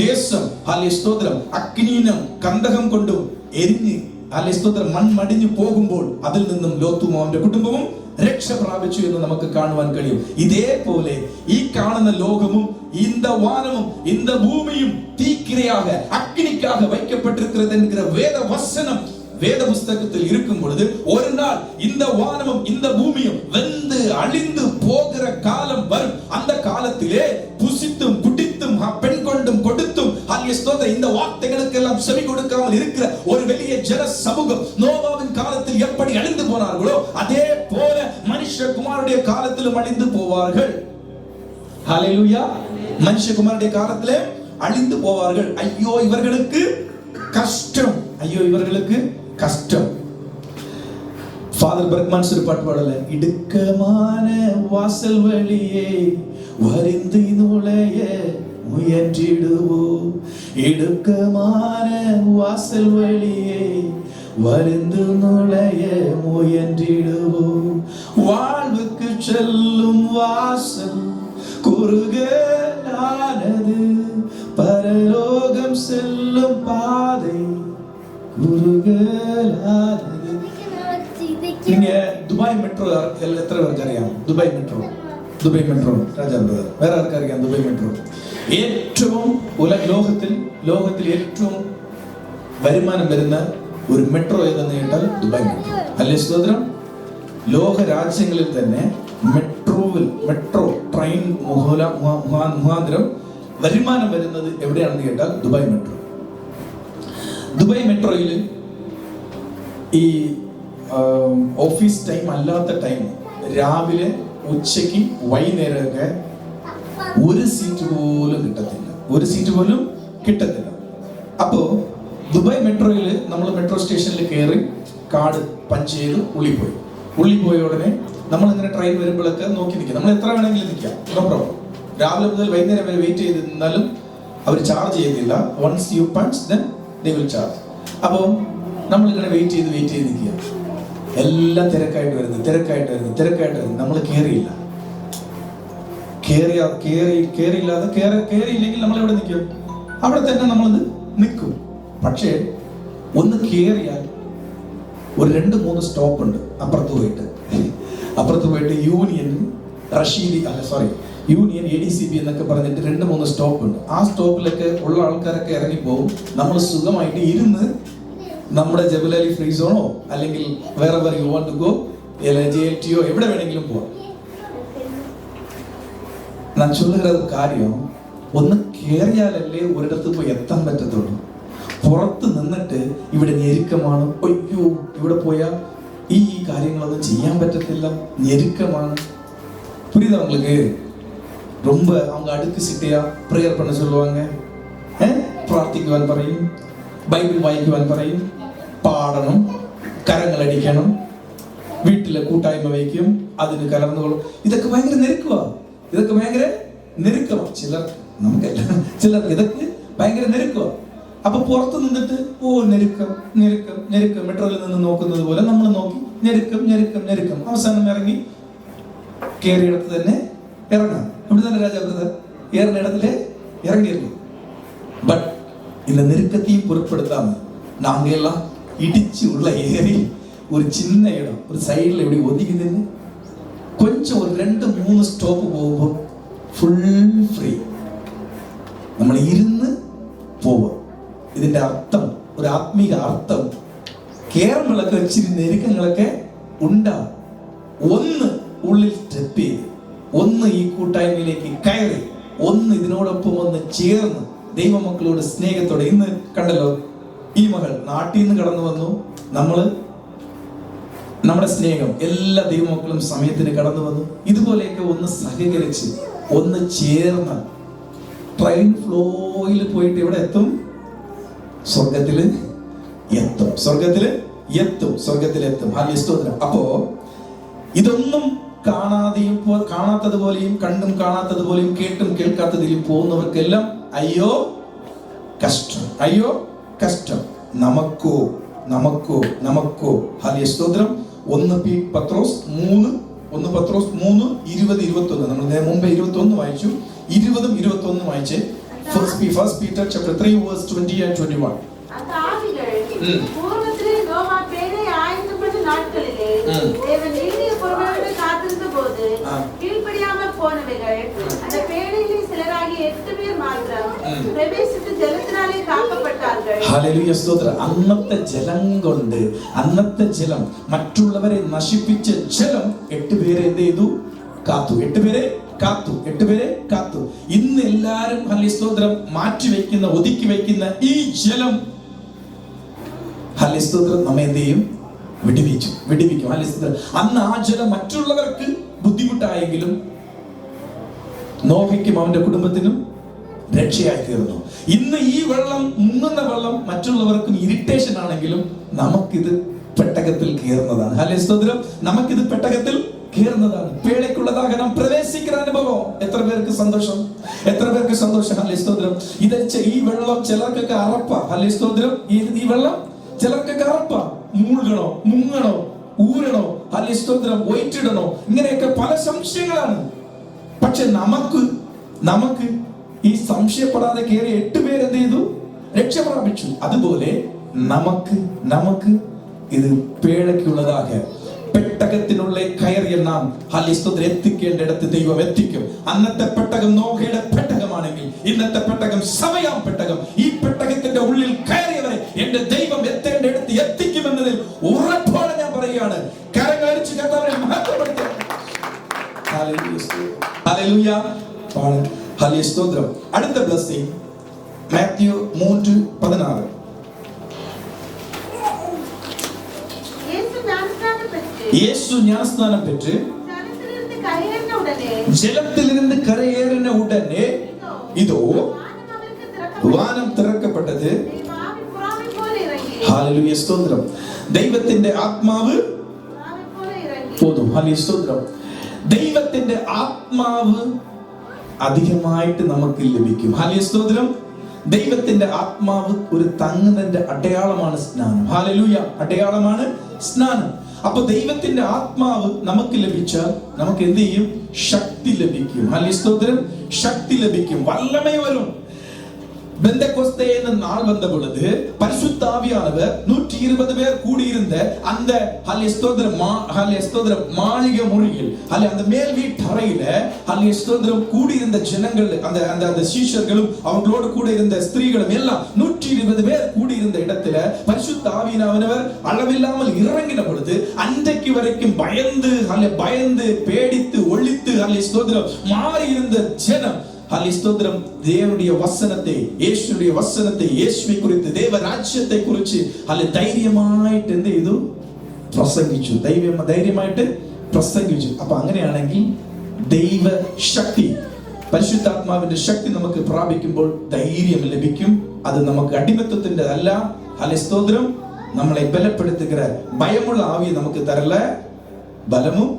ദേശം ഹല്ലേലൂയ, സ്തോത്രം, അഗ്നിയും കന്ദകം കൊണ്ടും എരിഞ്ഞ് ഹല്ലേലൂയ, സ്തോത്രം, മൺമടിഞ്ഞു പോകുമ്പോൾ അതിൽ നിന്നും ലോത്തും അവന്റെ കുടുംബവും രക്ഷ പ്രാപിച്ചു എന്ന് നമുക്ക് കാണുവാൻ കഴിയും. ഇതേപോലെ ഈ കാണുന്ന ലോകവും இந்த வானமும் இந்த பூமியும் தீக்கிரையாக அக்னிக்காக வைக்கப்பட்டிருக்கிறது என்கிற வேத வசனம் வேத புஸ்தகத்தில் இருக்கும் பொழுது ஒரு நாள் இந்த வானமும் இந்த பூமியும் வெந்து அழிந்து போகிற காலம் வரும். அந்த காலத்திலே புசித்தும் குடித்தும் பெண் கொண்டும் கொடுத்தும் ஹல்லேலூயா, ஸ்தோத்திரம், இந்த வார்த்தைகளுக்கு எல்லாம் செவி கொடுக்காமல் இருக்கிற ஒரு வெளிய ஜன சமூகம் நோவாவின் காலத்தில் எப்படி அழிந்து போனார்களோ அதே போல மனுஷகுமாரனுடைய காலத்திலும் அழிந்து போவார்கள். ஹல்லேலூயா. மனுஷகுமாரனுடைய காலத்திலே அழிந்து போவார்கள். ஐயோ இவர்களுக்கு கஷ்டம், ஐயோ இவர்களுக்கு கஷ்டம். ஃபாதர் பெர்க்மன்ஸ் ஒரு பாட்டு பாடல, இடுக்கமான வாசல் வழியே வரிந்து நுழைய முயன்றிடுவோம், இடுக்கமான வாசல் வழியே வரிந்து நுழைய முயன்றிடுவோம், வாழ்வுக்கு செல்லும் வாசல் குறுகலானது, பரலோகம் செல்லும் பாதை குறுகலானது. நீங்க துபாய் மெட்ரோ எத்தனை பேருக்கு அறியாம? துபாய் மெட்ரோ, துபாய் மெட்ரோ ராஜா பிரதர் வேற யாருக்கு அறியாம? துபாய் மெட்ரோ ഏറ്റവും ലോകത്തിൽ ഏറ്റവും വരുമാനം വരുന്ന ഒരു മെട്രോ ഏതെന്ന് കേട്ടാൽ ദുബായ് മെട്രോ. അല്ലേ സ്തോത്രം. ലോക രാജ്യങ്ങളിൽ തന്നെ മെട്രോ ട്രെയിൻ മുഖാന്തരം വരുമാനം വരുന്നത് എവിടെയാണെന്ന് കേട്ടാൽ ദുബായ് മെട്രോ. ദുബായ് മെട്രോയിൽ ഈ ഓഫീസ് ടൈം അല്ലാത്ത ടൈം രാവിലെ ഉച്ചയ്ക്ക് വൈകുന്നേരമൊക്കെ ഒരു സീറ്റ് പോലും കിട്ടത്തില്ല. അപ്പോ ദുബായ് മെട്രോയിൽ നമ്മൾ മെട്രോ സ്റ്റേഷനിൽ കയറി കാർഡ് പഞ്ച് ചെയ്ത് ഉള്ളിൽ പോയ ഉടനെ നമ്മൾ ഇങ്ങനെ ട്രെയിൻ വരുമ്പോഴൊക്കെ നോക്കി നിൽക്കാം. നമ്മൾ എത്ര വേണമെങ്കിലും നിൽക്കാം, നോ പ്രോബ്ലം. രാവിലെ മുതൽ വൈകുന്നേരം വരെ വെയിറ്റ് ചെയ്ത് നിന്നാലും അവർ ചാർജ് ചെയ്യുന്നില്ല. Once you punch then they will charge. അപ്പോൾ നമ്മളിങ്ങനെ വെയിറ്റ് ചെയ്ത് നിൽക്കുക. എല്ലാം തിരക്കായിട്ട് വരുന്നു. നമ്മൾ കേറിയില്ലെങ്കിൽ നമ്മൾ എവിടെ നിൽക്കും? അവിടെ തന്നെ നമ്മൾ നിൽക്കും. പക്ഷേ ഒന്ന് കേറിയാൽ ഒരു 2-3 സ്റ്റോപ്പ് ഉണ്ട്. അപ്പുറത്ത് പോയിട്ട് യൂണിയൻ ADCB എന്നൊക്കെ പറഞ്ഞിട്ട് 2-3 സ്റ്റോപ്പ് ഉണ്ട്. ആ സ്റ്റോപ്പിലൊക്കെ ഉള്ള ആൾക്കാരൊക്കെ ഇറങ്ങിപ്പോവും. നമ്മൾ സുഖമായിട്ട് ഇരുന്ന് നമ്മുടെ ജബലലി ഫ്രീ സോണോ അല്ലെങ്കിൽ വേറെ you want to go JLTO എവിടെ വേണമെങ്കിലും പോവാം. ഞാൻ ചൊല്ലുന്നത് കാര്യം, ഒന്ന് കേറിയാലല്ലേ ഒരിടത്ത് പോയി എത്താൻ പറ്റത്തുള്ളൂ. പുറത്ത് നിന്നിട്ട് ഇവിടെ ഞെരുക്കമാണ്, അയ്യോ ഇവിടെ പോയാൽ ഈ കാര്യങ്ങളൊന്നും ചെയ്യാൻ പറ്റത്തില്ല, ഞെരുക്കമാണ്. புரியுதா உங்களுக்கு? ரொம்ப அவங்க அடுக்கு சிட்டையா ப்ரேயர் பண்ண சொல்லுவாங்க, പ്രാർത്ഥിക്കുവാൻ പറയും, ബൈബിൾ വായിക്കുവാൻ പറയും, പാടണം, കരങ്ങൾ അടിക്കണം, വീട്ടിലെ കൂട്ടായ്മ വയ്ക്കും, അതിന് കലർന്നുകൊള്ളും. ഇതൊക്കെ ഭയങ്കര നെരുക്കമാണ്. ചിലർക്ക് ഇതൊക്കെ ഭയങ്കര നെരുക്കമാണ്. അപ്പൊ പുറത്ത് നിന്നിട്ട് നെരുക്കം മെട്രോയിൽ നിന്ന് നോക്കുന്നത് പോലെ നമ്മൾ നോക്കി ഞെരുക്കം അവസാനം ഇറങ്ങി കേറിയിടത്ത് തന്നെ ഇറങ്ങാം. ഇവിടെ തന്നെ രാജാവ് ഏറിന ഇടത്തിലെ ഇറങ്ങിയിരുന്നു. பட் இந்த நெருக்கத்தையும் பொருட்படுத்தாம நாங்க எல்லாம் இடிச்சு உள்ள ஏறி ஒரு சின்ன இடம் ஒரு சைடுல இப்படி ஒதுங்கி நின்று கொஞ்சம் ஒரு 2-3 സ്റ്റോപ്പ് പോകുമ്പോൾ ഫുൾ ഫ്രീ നമ്മൾ ഇരുന്ന് പോവാം. ഇതിന്റെ അർത്ഥം, ഒരു ആത്മീക അർത്ഥം, കേരളങ്ങളൊക്കെ ഇച്ചിരി നെരുക്കങ്ങളൊക്കെ ഉണ്ടാവും. ഒന്ന് ഉള്ളിൽ സ്റ്റെപ്പ് ചെയ്ത്, ഒന്ന് ഈ കൂട്ടായ്മയിലേക്ക് കയറി, ഒന്ന് ഇതിനോടൊപ്പം ഒന്ന് ചേർന്ന് ദൈവമക്കളോട് സ്നേഹത്തോടെ. ഇന്ന് കണ്ടല്ലോ, ഈ മകൾ നാട്ടിൽ നിന്ന് കടന്നു വന്നു. നമ്മുടെ സ്നേഹം എല്ലാ ദൈവമക്കളും സമയത്തിന് കടന്നു വന്നു. ഇതുപോലെയൊക്കെ ഒന്ന് സഹകരിച്ച് ഒന്ന് ചേർന്ന് ട്രെയിൻ ഫ്ലോയിൽ പോയിട്ട് ഇവിടെ എത്തും, സ്വർഗത്തില് എത്തും. അപ്പോ ഇതൊന്നും കാണാത്തതുപോലെയും കണ്ടും കാണാത്തതുപോലെയും കേട്ടും കേൾക്കാത്തതിലും പോകുന്നവർക്കെല്ലാം അയ്യോ കഷ്ടം. നമുക്കോ ഹല്ലേലൂയ സ്തോത്രം. 1 പത്രോസ് 3:20-21 നമ്മൾ മുമ്പേ 21 വായിച്ചു, 20-21 വായിച്ചേ. First Peter chapter 3 verse 20 and 21. தேவன் நீதிய பொறுமையோடு காத்திருந்த போது கீழ்ப்படியாமல் போனவைகள் அந்த பேழையிலே சிலராகி 8 பேர் மாத்திரம் பிரவேசித்து ஜலத்தினாலே കാക്കപ്പെട്ടാர்கள். ഹല്ലേലൂയ സ്തോത്രം. അന്നത്തെ ജലം മറ്റുള്ളവരെ നശിപ്പിച്ച ജലം 8 പേരെ എന്ത് ചെയ്തു? കാത്തു. 8 പേരെ കാത്തു. ഇന്ന് എല്ലാരും ഹല്ലേലൂയ സ്തോത്രം മാറ്റി വെക്കുന്ന, ഒതുക്കി വെക്കുന്ന ഈ ജലം ഹല്ലേലൂയ സ്തോത്രം നമ്മെ എന്ത് ചെയ്യും? വിടിവിക്കും. അന്ന് ആ ജലം മറ്റുള്ളവർക്ക് ബുദ്ധിമുട്ടായെങ്കിലും നോഹയ്ക്കും അവന്റെ കുടുംബത്തിനും രക്ഷയായി തീർന്നു. ഇന്ന് ഈ വെള്ളം, മുങ്ങുന്ന വെള്ളം മറ്റുള്ളവർക്കും ഇറിറ്റേഷൻ ആണെങ്കിലും നമുക്കിത് പെട്ടകത്തിൽ കയറുന്നതാണ്. ഹല്ലേലൂയ, സ്തോത്രം. നമുക്കിത് പെട്ടകത്തിൽ കയറുന്നതാണ്. പേടയ്ക്കുള്ളதாக നാം പ്രവേശിക്കുന്ന അനുഭവം. എത്ര പേർക്ക് സന്തോഷം, എത്ര പേർക്ക് സന്തോഷം. ഹല്ലേലൂയ, സ്തോത്രം. ഈ വെള്ളം ചിലർക്കൊക്കെ അറപ്പ. ഹല്ലേലൂയ, സ്തോത്രം. ഈ വെള്ളം ചിലർക്കൊക്കെ അറപ്പ. മൂழ்കണോ, മുങ്ങണോ, ഊരണോ, ഹല്ലേലൂയ, സ്തോത്രം, ഒയിറ്റിടണോ, ഇങ്ങനെയൊക്കെ പല സംശയങ്ങളാണ്. പക്ഷെ നമുക്ക് ഈ സംശയപ്പെടാതെ കയറി 8 പേര് എന്ത് ചെയ്തു? രക്ഷ പ്രാപിച്ചു. അതുപോലെ നമുക്ക് ഇത് പേഴയ്ക്കുള്ളதாக പെട്ടകത്തിനുള്ളിൽ കയറിയ നാം ഹല്ലേലൂയ എത്തിക്കേണ്ടിടത്ത് ദൈവം എത്തിക്കും. അന്നത്തെ പെട്ടകം നോഹയുടെ പെട്ടകമാണെങ്കിൽ ഇന്നത്തെ പെട്ടകം സഭയാം പെട്ടകം. ഈ പെട്ടകത്തിന്റെ ഉള്ളിൽ കയറിയവരെ എന്റെ ദൈവം എത്തേണ്ടിടത്ത് എത്തിക്കുമെന്നതിൽ ഉറപ്പോടെ ഞാൻ പറയുകയാണ്. കരങ്ങൾ അടിച്ച് കർത്താവിനെ മഹത്വപ്പെടുത്തുക. ഹല്ലേലൂയ, ഹല്ലേലൂയ, സ്തോത്രം. അടുത്ത ബ്ലെസ്സിംഗ് മാത്യു 3:16. യേശു ജ്ഞാനസ്നാനം പെറ്റ് ജലത്തിലിരുന്ന് കരയേറിന ഉടനെ ഇതോ വാനം തിറക്കപ്പെട്ടത്. ഹല്ലേലൂയ, സ്തോത്രം. ദൈവത്തിന്റെ ആത്മാവ് പോതും. ഹല്ലേലൂയ, സ്തോത്രം. ദൈവത്തിന്റെ ആത്മാവ് അധികമായിട്ട് നമുക്ക് ലഭിക്കും. ഹല്ലേലൂയ, സ്തോത്രം. ദൈവത്തിന്റെ ആത്മാവ് ഒരു തങ്ങുന്നതിന്റെ അടയാളമാണ് സ്നാനം. ഹല്ലേലൂയ, അടയാളമാണ് സ്നാനം. അപ്പൊ ദൈവത്തിന്റെ ആത്മാവ് നമുക്ക് ലഭിച്ചാൽ നമുക്ക് എന്ത് ചെയ്യും? ശക്തി ലഭിക്കും. ഹല്ലേലൂയ, സ്തോത്രം. ശക്തി ലഭിക്കും. വല്ലമേ വരും. பெந்தகோஸ்தே என்ற நாள் வந்த பொழுது பரிசுத்த ஆவியானவர் 120 பேர் கூடியிருந்த அந்த ஹல்லேலூயா ஸ்தோத்திரம் மாளிகை முறியில் அந்த மேல் வீட்டு அறையில ஹல்லேலூயா ஸ்தோத்திரம் கூடியிருந்த ஜனங்கள் அந்த அந்த அந்த சீஷர்களும் அவங்களோடு கூட இருந்த ஸ்திரீகளும் எல்லாம் 120 பேர் கூடியிருந்த இடத்துல பரிசுத்த ஆவியானவர் அளவில்லாமல் இறங்கின பொழுது அன்றைக்கு வரைக்கும் பயந்து பேடித்து ஒளித்து ஹல்லேலூயா ஸ்தோத்திரம் மாறி இருந்த ஜனம் ஹல்லேலூயா ஸ்தோத்திரம் தேவனுடைய வசனத்தை യേശുവിന്റെ വചനത്തെ യേശുവിനെ കുറിച്ച് ദേവ രാജ്യത്തെ കുറിച്ച് ധൈര്യമായിട്ട് എന്ത് ചെയ്തു? പ്രസംഗിച്ചു. ധൈര്യമായിട്ട് പ്രസംഗിച്ചു. അപ്പൊ അങ്ങനെയാണെങ്കിൽ ദൈവ ശക്തി, പരിശുദ്ധാത്മാവിന്റെ ശക്തി നമുക്ക് പ്രാപിക്കുമ്പോൾ ധൈര്യം ലഭിക്കും. അത് നമുക്ക് അടിമത്തത്തിന്റെ അല്ല. ഹല്ലേലൂയ സ്തോത്രം. നമ്മളെ ബലപ്പെടുത്തുகிற பயமுள்ள ஆவியை നമുക്ക് തരല, ബലമും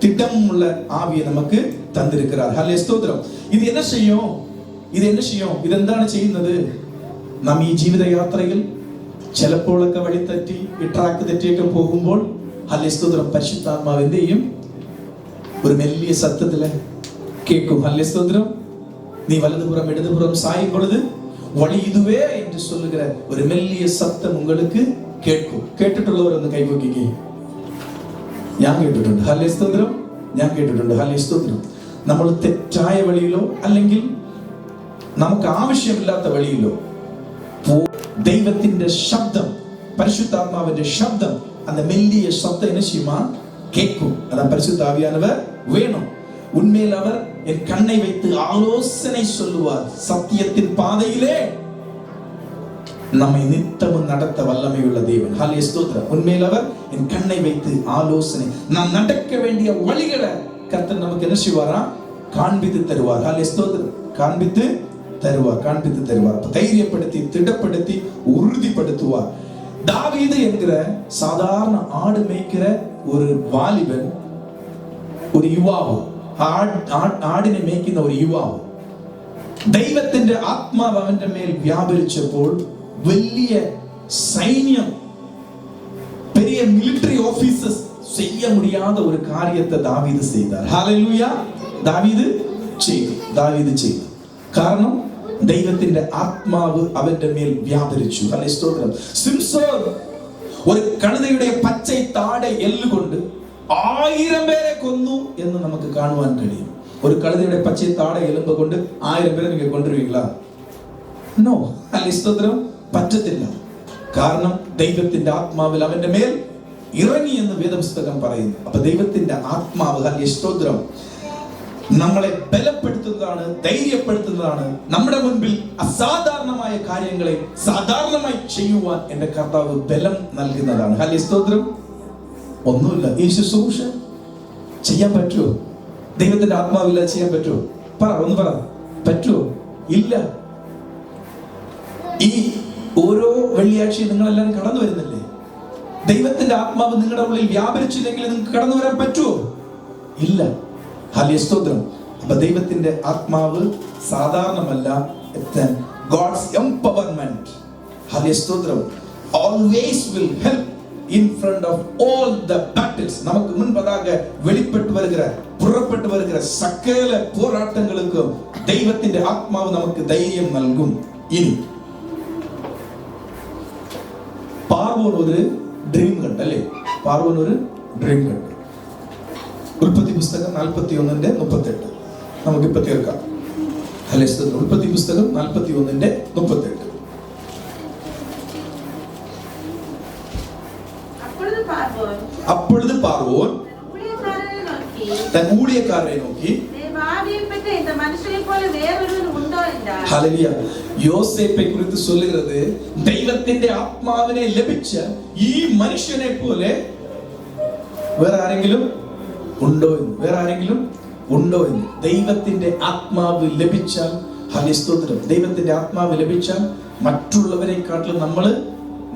திட்டமுள்ள ஆவியை നമുക്ക് തന്നിരിக்கிறார். ഹല്ലേലൂയ സ്തോത്രം. ഇത് என்ன செய்யும்? ഇതെന്താണ് ചെയ്യുന്നത്? നാം ഈ ജീവിതയാത്രയിൽ ചിലപ്പോഴൊക്കെ വഴി തെറ്റി ട്രാക്ക് തെറ്റിയൊക്കെ പോകുമ്പോൾ ഹല്ലേലൂയ സ്തോത്രം പരിശുദ്ധാത്മാവ് എന്ത് ചെയ്യും? ഒരു മെല്ലിയ സത്യത്തില് കേൾക്കും. ഹല്ലേലൂയ സ്തോത്രം. നീ വലതുപുறம் இடதுபுறம் சாயும் பொழுது வழி இதுவே என்று சொல்லுகிற ஒரு மெல்லிய சத்தம் உங்களுக்கு கேட்கும். കേട്ടിട്ടുള്ളവർ ഒന്ന് കൈവയ്ക്കുക. ഞാൻ കേട്ടിട്ടുണ്ട്. ഹല്ലേലൂയ സ്തോത്രം. ഞാൻ കേട്ടിട്ടുണ്ട്. ഹല്ലേലൂയ സ്തോത്രം. നമ്മൾ തെറ്റായ വഴിയിലോ അല്ലെങ്കിൽ നമുക്ക് ആവശ്യമില്ലാത്ത വഴിയിലോ ദൈവത്തിന്റെ ശബ്ദം, പരിശുദ്ധാത്മാവിന്റെ ശബ്ദം, அந்த மெல்லிய சத்தம் என்ன செய்யுமா? கேட்கும். அதான் பரிசுத்த ஆவியானவர் வேணும். உண்மையில் அவர் என் கண்ணை வைத்து ஆலோசனை சொல்லுவார். சத்தியத்தின் பாதையிலே நம்மை நித்தமும் நடத்த வல்லமையுள்ள தேவன். ஹல்லேலூயா ஸ்தோத்திரம். உண்மையில் அவர் என் கண்ணை வைத்து ஆலோசனை, நாம் நடக்க வேண்டிய வழிகளை கர்த்தர் நமக்கு என்ன செய்வாரா? காண்பித்து தருவார். ஹல்லேலூயா ஸ்தோத்திரம். காண்பித்து தருவார். தைரியப்படுத்தி திடப்படுத்தி உறுதிப்படுத்துவார். தாவீது என்கிற சாதாரண ஆடு மேய்க்கிற ஒரு வாலிபன், ഒരു യുവാവ്, ആടിനെ മേയ്ക്കുന്ന ഒരു യുവാവ്, ദൈവത്തിന്റെ ആത്മാവ് അവന്റെ മേൽ വ്യാപരിച്ചപ്പോൾ വലിയ സൈന്യം, பெரிய மிலிட்டரி ஆபீசர்ஸ் செய்ய முடியாத ஒரு காரியத்தை தாவீது செய்தார். ஹல்லேலூயா. தாவீது ചെയ്തു. കാരണം ദൈവത്തിന്റെ ആത്മാവ് അവന്റെ മേൽ വ്യാപരിച്ചു. ഹല്ലേലൂയ സ്തോത്രം. സിംസോൻ ഒരു കഴുതയുടെ പച്ചை താടை എല്ലുകൊണ്ട് 1000 പേരെ കൊന്നു എന്ന് നമുക്ക് കാണുവാൻ കഴിയും. ഒരു കഴുതയുടെ പച്ചை താടை എലുമ്പ് കൊണ്ട് 1000 പേരെ നിങ്ങൾ കൊണ്ടുവരുവീங்களா? നോ. ഹല്ലേലൂയ സ്തോത്രം. പറ്റത്തില്ല. കാരണം ദൈവത്തിന്റെ ആത്മാവിൽ അവന്റെ മേൽ ഇറങ്ങി എന്ന് വേദപുസ്തകം പറയുന്നു. അപ്പൊ ദൈവത്തിന്റെ ആത്മാവ്, ഹല്ലേലൂയ സ്തോത്രം, നമ്മളെ ബലപ്പെടുത്തുന്നതാണ്, ധൈര്യപ്പെടുത്തുന്നതാണ്. നമ്മുടെ മുൻപിൽ അസാധാരണമായ കാര്യങ്ങളെ സാധാരണമായി ചെയ്യുവാൻ എന്റെ കർത്താവ് ബലം നൽകുന്നതാണ്. ഹല്ലേലൂയ സ്തോത്രം. ഒന്നുമില്ല, ഈ ശുശ്രൂഷ ചെയ്യാൻ പറ്റുമോ? ദൈവത്തിന്റെ ആത്മാവില്ലാതെ ചെയ്യാൻ പറ്റുമോ? ഒന്ന് പറ, പറ്റുമോ? ഇല്ല. ഈ ഓരോ വെള്ളിയാഴ്ചയും നിങ്ങളെല്ലാവരും കടന്നു വരുന്നില്ലേ? ദൈവത്തിന്റെ ആത്മാവ് നിങ്ങളുടെ ഉള്ളിൽ വ്യാപരിച്ചില്ലെങ്കിൽ നിങ്ങൾക്ക് കടന്നു വരാൻ പറ്റുമോ? ഇല്ല. ഹല്ലേലൂയ, സ്തോത്രം. അപ്പൊ ദൈവത്തിന്റെ ആത്മാവ് സാധാരണമല്ല. ഗോഡ്സ് എംപവർമെന്റ്, ഹല്ലേലൂയ, സ്തോത്രം, always will help in front of all the battles. நமக்கு முன்பதாக வெளிப்பட்டு வருகிற புறப்பட்டு வருகிற சகல போராட்டங்களுக்கு ദൈവത്തിന്റെ ആത്മാവ് നമുക്ക് ധൈര്യം നൽകും. ഇനി പാർവോൻ ഒരു ഡ്രീം കണ്ടു അല്ലേ? പാർവോൻ ഒരു ഡ്രീം കണ്ടു. ഉൽപ്പത്തി പുസ്തകം 41:38 നമുക്കിപ്പോ തീർക്കാം. ഹല്ലേലൂയ. ഉൽപ്പത്തി പുസ്തകം 41:38. அப்பொழுது பார்வோன் தன் ஊழியக்காரரை நோக்கி, ഹല്ലേലൂയ, യോസേപ്പെ കുറിച്ച് சொல்லுகிறது, ദൈവത്തിന്റെ ആത്മാവിനെ ലഭിച്ച ഈ മനുഷ്യനെ പോലെ വേറെ ആരെങ്കിലും ഉണ്ടോ എന്ന്, വേറെ ആരെങ്കിലും ഉണ്ടോ എന്ന്. ദൈവത്തിന്റെ ആത്മാവ് ലഭിച്ചാൽ, ഹല്ലേലൂയ, സ്തോത്രം, ദൈവത്തിന്റെ ആത്മാവ് ലഭിച്ചാൽ മറ്റുള്ളവരെക്കാട്ടിലും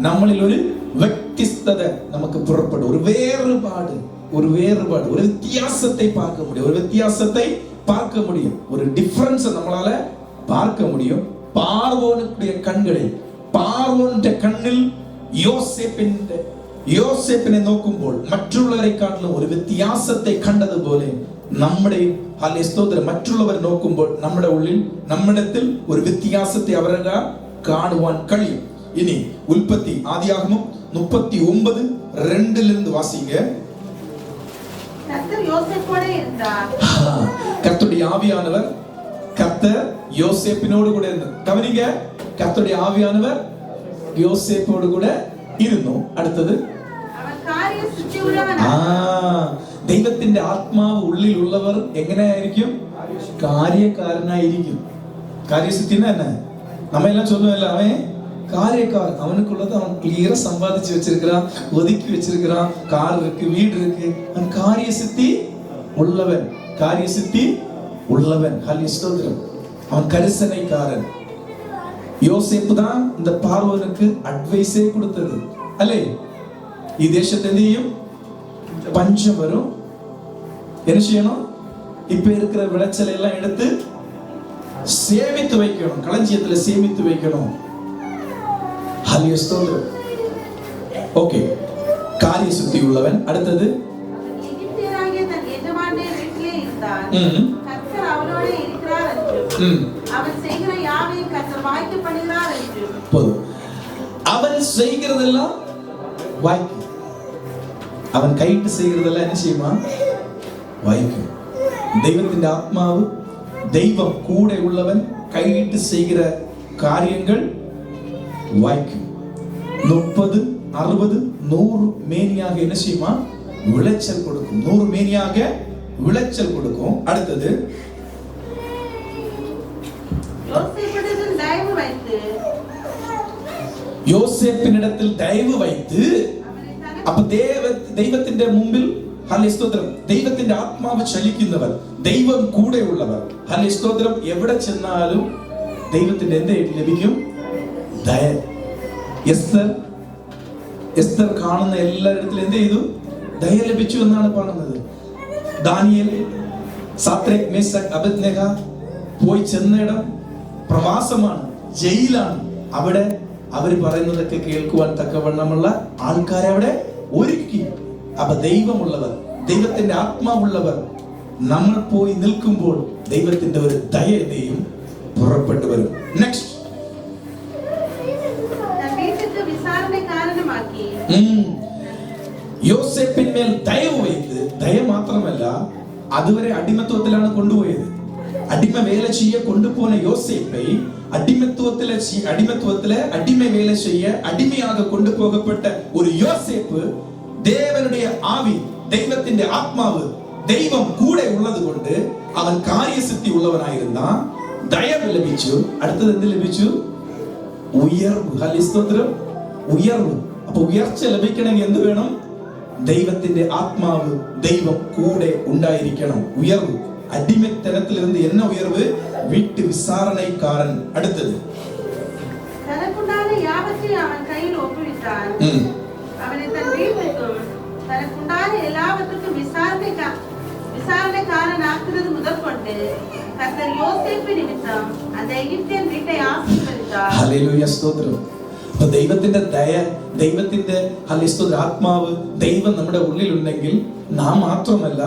നമ്മളിൽ ഒരു വ്യത്യസ്തത നമുക്ക് പുറപ്പെടും. ഒരു വേറുപാട്, ഒരു വ്യത്യാസത്തെ பார்க்க முடியும். ஒரு டிஃபரன்ஸ் நம்மளால பார்க்க முடியும். பார்வோனுடைய கண்களில், பார்வோனுடைய கண்ணில் യോസേപ്പിനെ നോക്കുമ്പോൾ മറ്റുള്ളവരെക്കാട്ടിലും ഒരു വ്യത്യാസത്തെ കണ്ടതുപോലെ നമ്മുടെ, ഹല്ലേലൂയ, സ്തോത്രം, മറ്റുള്ളവർ നോക്കുമ്പോൾ നമ്മുടെ ഉള്ളിൽ, നമ്മിടത്തിൽ ഒരു വ്യത്യാസത്തെ അവർക്ക് കാണുവാൻ കഴിയും. ഇനി ഉൽപ്പത്തി, ആദിയാഗമം 39:2 വാസിங்க. கர்த்தருடைய ஆவியானவர், கர்த்தர் யோசேப்பினோடு கூட இருந்தார். கவனிங்க, கர்த்தருடைய ஆவியானவர் யோசேப்போடு கூட ഇരുന്നു. അടുത്തത്, ദൈവത്തിന്റെ ആത്മാവ് ഉള്ളിലുള്ളവർ എങ്ങനെയായിരിക്കും? കാര്യക്കാരനായിരിക്കും. കാര്യസിദ്ധിന്ന് തന്നെ നമ്മ എല്ലാം ചൊല്ലുമല്ല, അവൻ காரியக்காரன், அவனுக்குள்ளது அவன் கிளியரா சம்பாதிச்சு வச்சிருக்கிறான், ஒதுக்கி வச்சிருக்கிறான், கார் இருக்கு, வீடு இருக்கு. அவன் காரிய சித்தி உள்ளவன், ஹல்லேலூயா, ஸ்தோத்திரம். அவன் கரிசனைக்காரன். யோசேப்பு தான் இந்த பார்வோனுக்கு அட்வைஸே கொடுத்தது அல்லே. ഈ ദേശത്ത് എന്ത് ചെയ്യും? പഞ്ചം വരും. என்ன செய்யணும்? இப்ப இருக்கிற விளைச்சலை எல்லாம் எடுத்து சேமித்து வைக்கணும், களஞ்சியத்துல சேமித்து வைக்கணும். ഹല്ലേലൂയ, സ്തോത്രം. ഓക്കേ, കാര്യസിദ്ധി ഉള്ളവൻ. അടുത്തത്, അവൻ செய்கிறதெல்லாம் வாய்க்கும். அவன் கைட்டு செய்கிறதெல்லாம் என்ன செய்யுமா? வாய்க்கும். ദൈവത്തിന്റെ ആത്മാവ്, ദൈവം കൂടെ ഉള്ളവൻ கையிட்டு செய்கிற காரியங்கள் வாய்க்கும். 30, 60, 100 மேனியாக என்ன செய்யுமா? விளைச்சல் கொடுக்கும். 100 மேனியாக விளைச்சல் கொடுக்கும். அடுத்தது, யோசேப்பினிடத்தில் தயவு வைத்து, அப்ப ദൈവത്തിന്റെ മുമ്പിൽ, ഹല്ലേലൂയ, സ്തോത്രം, ദൈവത്തിന്റെ ആത്മാവ് ചലിക്കുന്നവർ, ദൈവം കൂടെ ഉള്ളവർ, ഹല്ലേലൂയ, സ്തോത്രം, എവിടെ ചെന്നാലും ദൈവത്തിന്റെ എന്ത് ലഭിക്കും? ദയ. എസ്തർ കാണുന്ന എല്ലായിടത്തിലും എന്ത് ചെയ്തു? ദയ ലഭിച്ചു എന്നാണ് കാണുന്നത്. ദാനിയേൽ, സാദ്രക്, മേശക്, അബേദ്നെഗോ പോയി ചെന്നിടം പ്രവാസമാണ്, ജയിലാണ്. അവിടെ അവർ പറയുന്നതൊക്കെ കേൾക്കുവാൻ തക്കവണ്ണമുള്ള ആൾക്കാരെ അവിടെ ഒരുക്കി. അപ്പൊ ദൈവമുള്ളവർ, ദൈവത്തിന്റെ ആത്മാവുള്ളവർ നമ്മൾ പോയി നിൽക്കുമ്പോൾ ദൈവത്തിന്റെ ഒരു ദയയും പുറപ്പെട്ടു വരും. നെക്സ്റ്റ്, യോസേപ്പിന്മേൽ ദയവ് വയ്ത്ത്, ദയ മാത്രമല്ല, അതുവരെ അടിമത്വത്തിലാണ് കൊണ്ടുപോയത്. അടിമ വേല ചെയ്യ കൊണ്ടുപോன யோசேப்பை അടിമത്വത്തിലെ അടിമ വേല ചെയ്യ അടിമയാക കൊണ്ടുപോകപ്പെട്ട ഒരു യോസേപ്പ്, ദേവനുடைய ആവി, ദൈവത്തിന്റെ ആത്മാവ്, ദൈവം കൂടെ ഉള്ളത് കൊണ്ട് അവൻ കാര്യസിദ്ധി ഉള്ളവനായിരുന്ന, ദയവ് ലഭിച്ചു. അടുത്തത് എന്ത് ലഭിച്ചു? ഉയർവ്. ഹല്ലേലൂയ, സ്തോത്രം, ഉയർവ്. അപ്പൊ ഉയർച്ച ലഭിക്കണമെങ്കിൽ എന്ത് വേണം? ദൈവത്തിന്റെ ആത്മാവ്, ദൈവം കൂടെ ഉണ്ടായിരിക്കണം. ഉയർവ്, അടിമത്തനത്തിലിருந்து என்ன உயர்வு? வீட்டு விசாரணைக்காரன். அடுத்தது, தனக்குண்டான யாவற்றையும் அவன் கையில் ஒப்புவித்தான். அவனை தன் வீட்டுக்கும் தனக்குண்டான எல்லாவற்றுக்கும் விசாரணைக்காரன் ஆக்குறது முதற்கொண்டு கர்த்தர் யோசேப்பு நிமித்தம் அந்த எகிப்தியன் வீட்டை ஆசீர்வதித்தார். ഹല്ലേലൂയ, സ്തോത്രം. അപ്പൊ ദൈവത്തിന്റെ ദയ, ദൈവത്തിന്റെ ഹല്ലേലൂയ ആത്മാവ്, ദൈവം നമ്മുടെ ഉള്ളിലുണ്ടെങ്കിൽ നാം മാത്രമല്ല,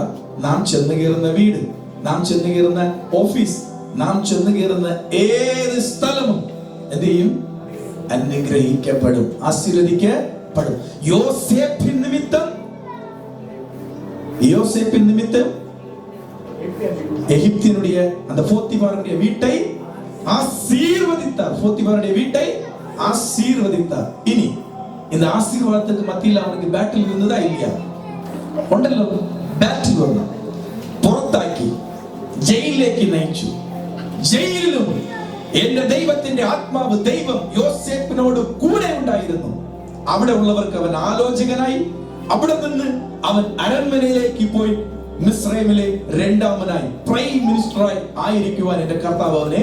നാം ചെന്ന് കയറുന്ന വീട്, നാം ചെന്ന് കയറുന്ന ഓഫീസ്, നാം ചെന്ന് കയറുന്ന ഏത് സ്ഥലവും എന്ത് ചെയ്യും? അനുഗ്രഹിക്കപ്പെടും, ആശീർവദിക്കപ്പെടും. യോസേപ്പിൻ നിമിത്തം எகிப்தியனுடைய அந்த போத்திபாருடைய வீட்டை ஆசீர்வதித்தார். போத்திபாருடைய வீட்டை ஆசீர்வதித்தார். இனி இந்த ஆசீர்வாதத்துக்கு மத்தியில் அவனுக்கு பேட்டில் இருந்ததா இல்லையா? ഉണ്ടല്ലോ, ബാറ്റിൽ വന്നു, പുറത്താക്കി, ജയിലിലേക്ക് നയിച്ചു. ജയിലിലും എന്റെ ദൈവത്തിന്റെ ആത്മാവ്, ദൈവം യോസേപ്പിനോട് കൂടെ ഉണ്ടായിരുന്നു. അവിടെ ഉള്ളവർക്ക് അവൻ ആലോചകനായി, അവിടെ നിന്ന് അവൻ അരൺമനയിലേക്ക് പോയി മിസ്രൈമിലെ രണ്ടാമനായി പ്രൈം മിനിസ്റ്ററായി ആയിരിക്കുവാൻ എന്റെ കർത്താവ് അവനെ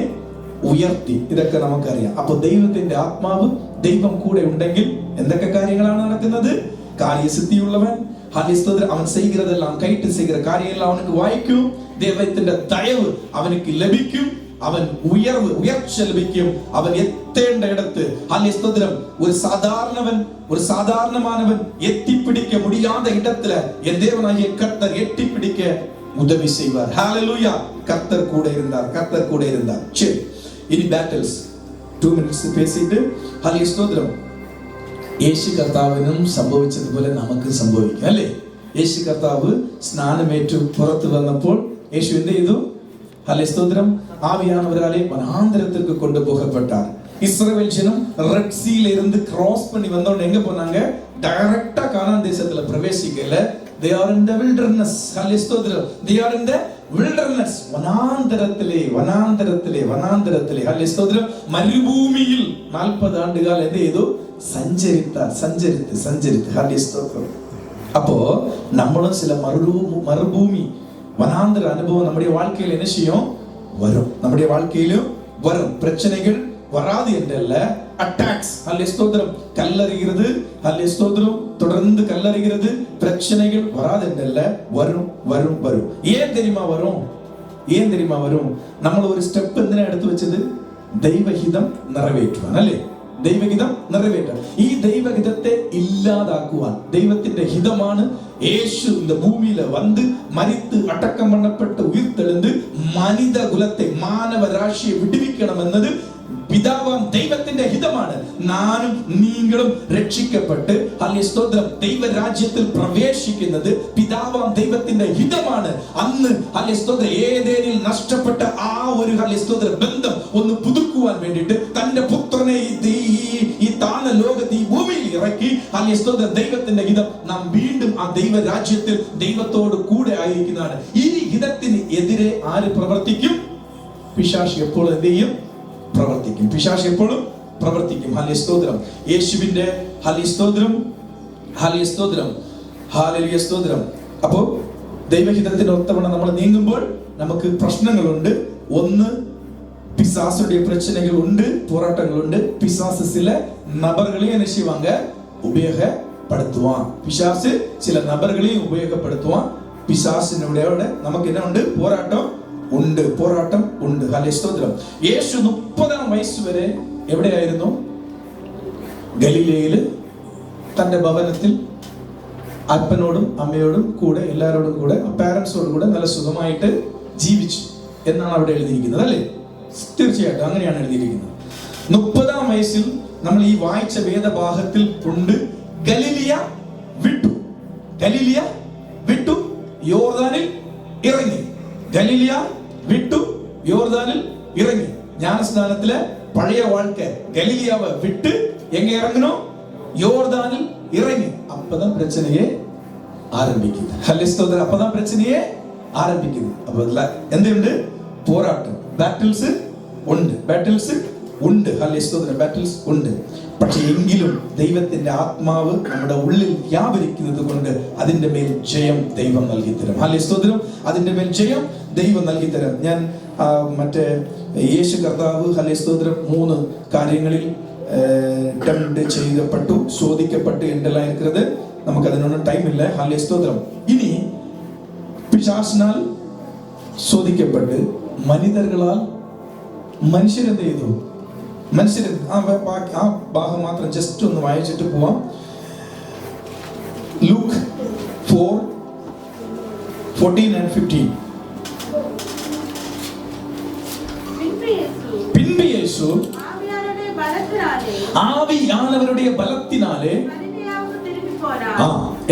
ഉയർത്തി. ഇതൊക്കെ നമുക്കറിയാം. അപ്പൊ ദൈവത്തിന്റെ ആത്മാവ്, ദൈവം കൂടെ ഉണ്ടെങ്കിൽ എന്തൊക്കെ കാര്യങ്ങളാണ് നടക്കുന്നത്? കാര്യസിദ്ധിയുള്ളവൻ, അവൻ ചെയ്യുന്നതെല്ലാം കൈട്ട് ചെയ്യുന്ന കാര്യമെല്ലാം അവനക്ക് വായിക്കും. ദൈവത്തിന്റെ ദയവ് അവനക്ക് ലഭിക്കും. അവൻ ഉയർച്ച ലഭിക്കും. അവൻ എത്തേണ്ട ഇടത്ത് ഒരു സാധാരണമാനവൻ എത്തിപ്പിടിക്ക മുടിയാத இடத்துல என் தேவனாகிய கர்த்தர் எட்டிப்பிடிக்க உதவி செய்வார். ஹalleluya, கர்த்தர் கூட இருந்தார். சரி, இனி பேட்டில்ஸ் 2 minutes பேசிட்டு ഹല്ലേലൂയ. യേശു കർത്താവിനും സംഭവിച്ചതുപോലെ നമുക്ക് സംഭവിക്കും, അല്ലേ? യേശു കർത്താവ് സ്നാനമേറ്റു പുറത്തു വന്നപ്പോൾ യേശു എന്ത് ചെയ്തു? ഹല്ലേലൂയ. ஆவியானவராலே வனாந்தரத்துக்கு கொண்டு போகப்பட்டார். இஸ்ரவேல் ஜனம் ரெட் சீல இருந்து கிராஸ் பண்ணி வந்தவங்க எங்க போனாங்க? டைரக்டா கானான் தேசத்துல பிரவேசிக்கல. they are in the wilderness. ஹல்லேலூயா, they are in the wilderness. വനാന്തരത്തിലെ ഹല്ലേലൂയ. മരുഭൂമിയിൽ 40 ആണ്ടുകാലം എന്ത് ചെയ്തു? സഞ്ചരിത്ത് ഹല്ലേലൂയ. அப்போ நம்மளும் சில மறுபூமி வனாந்தர அனுபவம் நம்முடைய வாழ்க்கையில் என்ன செய்யும்? வரும். நம்முடைய வாழ்க்கையிலும் வரும். பிரச்சனைகள் வராது என்றல்ல, அட்டாக்ஸ் ஹல்லேலூயா கல்லறிகிறது, ஹல்லேலூயா தொடர்ந்து கல்லறிகிறது. பிரச்சனைகள் வராது என்றல்ல, வரும். ஏன் தெரியுமா வரும்? നമ്മൾ ഒരു സ്റ്റെപ്പ് എന്തിനാ എടുത്തു വെച്ചത്? ദൈവഹിതം നിറവേറ്റുവാൻ, അല്ലേ? ദൈവഹിതം നിറവേറ്റാൻ. ഈ ദൈവഹിതത്തെ ഇല്ലാതാക്കുവാൻ ദൈവത്തിന്റെ ഹിതമാണ് യേശു இந்த பூமியில வந்து மரித்து அடக்கம் பண்ணப்பட்டு உயிர்த்தெழுந்து மனித குலத்தை, மாനവ രാശിയെ വിടുവിക്കണം എന്നത് പിതാവാം ദൈവത്തിന്റെ ഹിതമാണ്. നാനും നീങ്ങളും രക്ഷിക്കപ്പെട്ട് ഹല്ലേലൂയ ദൈവരാജ്യത്തിൽ പ്രവേശിക്കുന്നത് പിതാവാം ദൈവത്തിന്റെ ഹിതമാണ്. അന്ന് ഹല്ലേലൂയ ഏദേനിൽ നഷ്ടപ്പെട്ട ആ ഒരു ഹല്ലേലൂയ ബന്ധം ഒന്ന് പുതുക്കുവാൻ വേണ്ടിയിട്ട് തന്റെ പുത്രനെ ഈ താണ ലോകത്ത് ഈ ഭൂമിയിൽ ഇറക്കി ഹല്ലേലൂയ ദൈവത്തിന്റെ ഹിതം നാം വീണ്ടും ആ ദൈവരാജ്യത്തിൽ ദൈവത്തോട് കൂടെ ആയിരിക്കുന്നതാണ്. ഈ ഹിതത്തിന് എതിരെ ആര് പ്രവർത്തിക്കും? പിശാച് എപ്പോൾ എന്ത് ചെയ്യും? പ്രവർത്തിക്കും. പിശാച് എപ്പോഴും പ്രവർത്തിക്കും. ഹല്ലേലൂയ. യേശുവിന്റെ ഹല്ലേലൂയ. അപ്പോ ദൈവഹിതത്തിന്റെ ഒത്തവണ്ണം നമ്മൾ നീങ്ങുമ്പോൾ നമുക്ക് പ്രശ്നങ്ങളുണ്ട്. ഒന്ന്, பிசாசுடைய பிரச்சனைகள் உண்டு, போராட்டங்கள் உண்டு. பிசாசு சில நபர்களையும் என்ன செய்வாங்க? உபயோகப்படுத்துவான். பிசாசு சில நபர்களையும் உபயோகப்படுத்துவான். பிசாசினுடைய நமக்கு என்ன உண்டு? போராட்டம் ഉണ്ട്. ഹല്ലേലൂയ. യേശു 30 വയസ്സ് വരെ എവിടെയായിരുന്നു? ഗലീലയിൽ തന്റെ ഭവനത്തിൽ അപ്പനോടും അമ്മയോടും കൂടെ, എല്ലാവരോടും കൂടെ, പാരന്റ്സോടും കൂടെ നല്ല സുഖമായിട്ട് ജീവിച്ചു എന്നാണ് അവിടെ എഴുതിയിരിക്കുന്നത്, അല്ലേ? തീർച്ചയായിട്ടും അങ്ങനെയാണ് എഴുതിയിരിക്കുന്നത്. 30 വയസ്സിൽ നമ്മൾ ഈ വായിച്ച വേദഭാഗത്തിൽ ഉണ്ട് ഗലീലിയ വിട്ടു യോർദാനിൽ ഇറങ്ങി. ஞானஸ்நானத்துல பழைய வாழ்க்கை கலிலியாவை விட்டு எங்க இறங்கணும்? யோர்தானில் இறங்கி. அப்பதான் பிரச்சனையே ஆரம்பிக்குது. ஹல்லேலூயா. அப்பதான் பிரச்சனையே ஆரம்பிக்குது. அப்ப എന്തുണ്ട്? പോരാട്ടം, ബാറ്റിൽസ് ഉണ്ട്. ഹല്ലേലൂയ സ്തോത്രം. ബാറ്റിൽസ് ഉണ്ട്. പക്ഷെ എങ്കിലും ദൈവത്തിന്റെ ആത്മാവ് നമ്മുടെ ഉള്ളിൽ വ്യാപരിക്കുന്നത് കൊണ്ട് അതിന്റെ മേൽ ജയം ദൈവം നൽകി തരും. ഹല്ലേലൂയ സ്തോത്രം. അതിന്റെ മേൽ ജയം ദൈവം നൽകി തരും. ഞാൻ മറ്റേ യേശു കർത്താവ് ഹല്ലേലൂയ സ്തോത്രം 3 കാര്യങ്ങളിൽ ടെംപ്റ്റ് ചെയ്യപ്പെട്ടു, ശോധിക്കപ്പെട്ടു என்றெல்லாம் இருக்கிறது. നമുക്ക് അതിനൊന്നും ടൈം ഇല്ല. ഹല്ലേലൂയ സ്തോത്രം. ഇനി പിശാചിനാൽ ശോധിക്കപ്പെട്ട് മനുഷ്യരെന്ത് ചെയ്തു? മനുഷ്യർ ആ ഭാഗം മാത്രം ജസ്റ്റ് ഒന്ന് വായിച്ചിട്ട് പോവാം. Luke 4:14 and 15. പിൻപ് യേശു ആവിയാനവരുടെ ബലത്തിനാലെ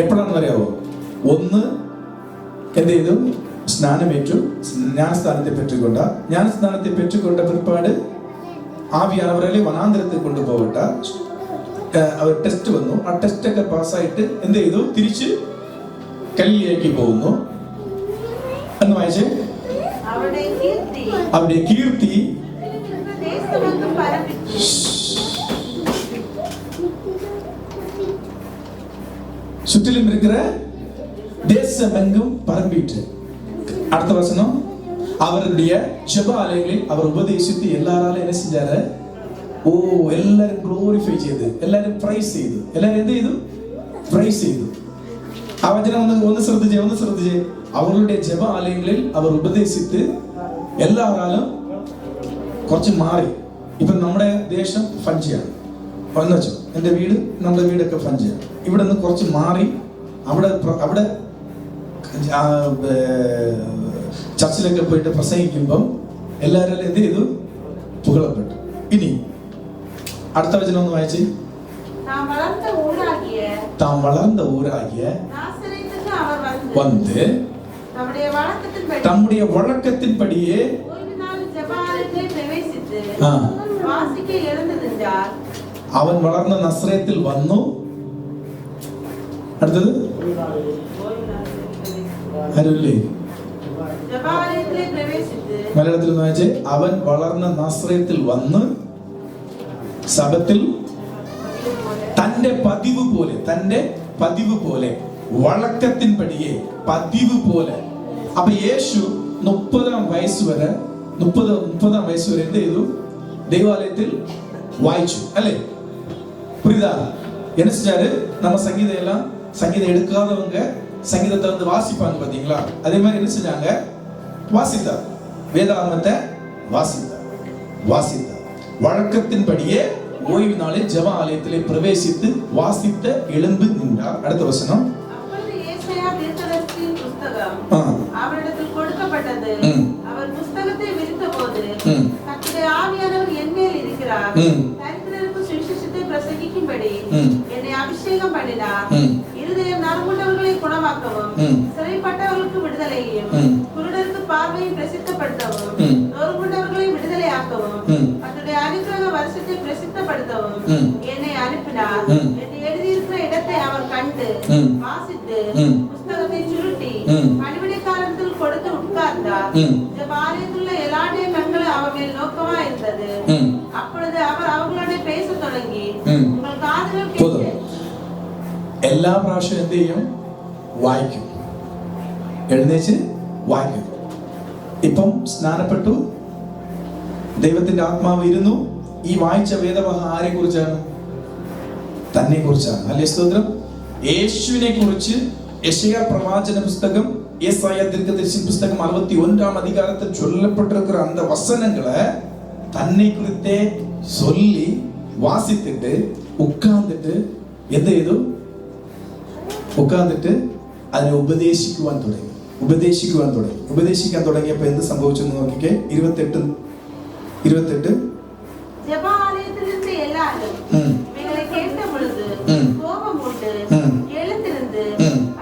എപ്പോഴാണെന്ന് അറിയാവോ? ഒന്ന് എന്ത് ചെയ്തു? സ്നാനമേറ്റു. ജ്ഞാനസ്നാനത്തെ പെറ്റുകൊണ്ട പിற்பாട് ആവിയാനവരെ വനാന്തരത്തിൽ കൊണ്ടുപോകട്ടെ. അവർ ടെസ്റ്റ് വന്നു. ആ ടെസ്റ്റ് ഒക്കെ പാസ്സായിട്ട് എന്ത് ചെയ്തു? തിരിച്ച് ഗലീലയിലേക്ക് പോകുന്നു എന്ന് വായിച്ചേ. അവിടെ കീർത്തി சுற்றிலும் இருக்கிற தேசமெங்கும் பரம்பிட்டு. அடுத்த வசனம், அவருடைய ஜெப ஆலயங்களில் அவர் உபதேசித்து எல்லாராலும் என்ன செஞ்சாரு? எல்லாரும் ഗ്ലോറിഫൈ ചെയ്തു, എല്ലാരും പ്രൈസ് ചെയ്തു. എല്ലാരും എന്ത് ചെയ്തു? പ്രൈസ് ചെയ്തു. ആ വചനം ഒന്ന് ശ്രദ്ധിച്ചേ. അവരുടെ ജപ ആലയങ്ങളിൽ അവർ ഉപദേശിച്ച് എല്ലാരാലും കുറച്ച് മാറി. ഇപ്പൊ നമ്മുടെ ദേശം ഫഞ്ചിയാണ് എന്ന് വെച്ചോ. എൻ്റെ വീട്, നമ്മുടെ വീടൊക്കെ ഫഞ്ചിയാണ്. ഇവിടെ നിന്ന് കുറച്ച് മാറി അവിടെ ചർച്ചിലൊക്കെ പോയിട്ട് പ്രസംഗിക്കുമ്പം എല്ലാവരും എന്ത് ചെയ്തു? പുകഴപ്പെട്ടു. ഇനി അടുത്ത വചനം ഒന്ന് വായിച്ച്. താൻ വളർന്ന ഊരാകിയ வந்து தம்முடைய வழக்கத்தின்படியே അവൻ വളർന്ന നസ്രയത്തിൽ വന്നു. അടുത്തത് ആരുല്ലേ? മലയാളത്തിൽ വായിച്ചേ. അവൻ വളർന്ന നസ്രയത്തിൽ വന്ന് സബത്തിൽ തന്റെ പതിവ് പോലെ വഴക്കത്തിൻപടിയെ പതിവ് പോലെ. അപ്പൊ യേശു 30 വയസ്സ് വരെ എന്ത് ചെയ്തു? ദൈവാലയത്തിൽ வாய்ச்சு அல்ல? புரியுதா? என்ன செஞ்சாரு? நம்ம சங்கீதம் எடுக்காதவங்க சங்கீதத்தை வந்து வாசிப்பாங்க பாத்தீங்களா? அதே மாதிரி என்ன செஞ்சாங்க? வாசித்தார். வேதாகமத்தை வாசித்தார். வழக்கத்தின்படியே ஓய்வு நாளில் ஜெப ஆலயத்திலே பிரவேசித்து வாசித்த எழும்பு நின்றார். அடுத்த வசனம். அவரிடத்தில் கொடுக்கப்பட்டது. அவர் புத்தகத்தை விரித்தபோது கர்த்தருடைய ஆவியானவர் என் மேல் இருக்கிறார். தரித்திரருக்கு சுவிசேஷத்தை பிரசங்கிக்கும்படி என்னை அபிஷேகம் பண்ணினார். இருதயம் நறுங்குண்டவர்களை குணமாக்கவும், சிறைப்பட்டவர்களுக்கு விடுதலையையும், குருடருக்கு பார்வையை பிரசித்தப்படுத்தவும், நொறுங்குண்டவர்களை விடுதலையாக்கவும், கர்த்தருடைய அனுக்கிரக வருஷத்தை பிரசித்தப்படுத்தவும் என்னை அனுப்பினார். என்று எழுதியிருக்கிற இடத்தை அவர் கண்டு வாசித்து புத்தகத்தை சுருட்டி பணிவிடைக்காலத்தில் கொடுத்து உட்கார்ந்தார். ஜெப ஆலயத்திலுள்ள எல்லாருடைய கண்களும் அவர் மேல் நோக்கமா இருந்தது. அப்பொழுது அவர் அவர்களோட பேச தொடங்கி, உங்கள் காதுகள் கேட்டு. എല്ലാ പ്രാവശ്യം എന്ത് ചെയ്യും? വായിക്കും. എഴുന്നേച്ച് വായിക്കും. ഇപ്പം സ്നാനപ്പെട്ടു, ദൈവത്തിന്റെ ആത്മാവ് ഇരുന്നു. ഈ വായിച്ച വേദഭാഗം ആരെ കുറിച്ചാണ്? തന്നെ കുറിച്ചാണ്. ഹല്ലേലൂയ സ്തോത്രം. യേശുവിനെ കുറിച്ച് യെശയ്യാ പ്രവാചന പുസ്തകം, യേശയ്യാ தீர்க்கதரிசி புத்தகம் 61ஆம் அதிகாரத்தில் சொல்லப்பட்டிருக்கிற அந்த வசனங்களை தன்னை குறித்தே சொல்லி வாசித்துட்டு ഉட்கார்ந்துட்டு എന്ത് ചെയ്തു? ഉட்கார்ந்துட்டு അതിനെ ഉപദേശിക്കാൻ തുടങ്ങിയപ്പോൾ എന്ത് സംഭവിച്ചു നോക്കിക്കേ. 28 ஜெபாலயத்திலிருந்து எல்லாரும் இவங்களை கேட்ட பொழுது கோபம் உண்டு எழுந்திருந்து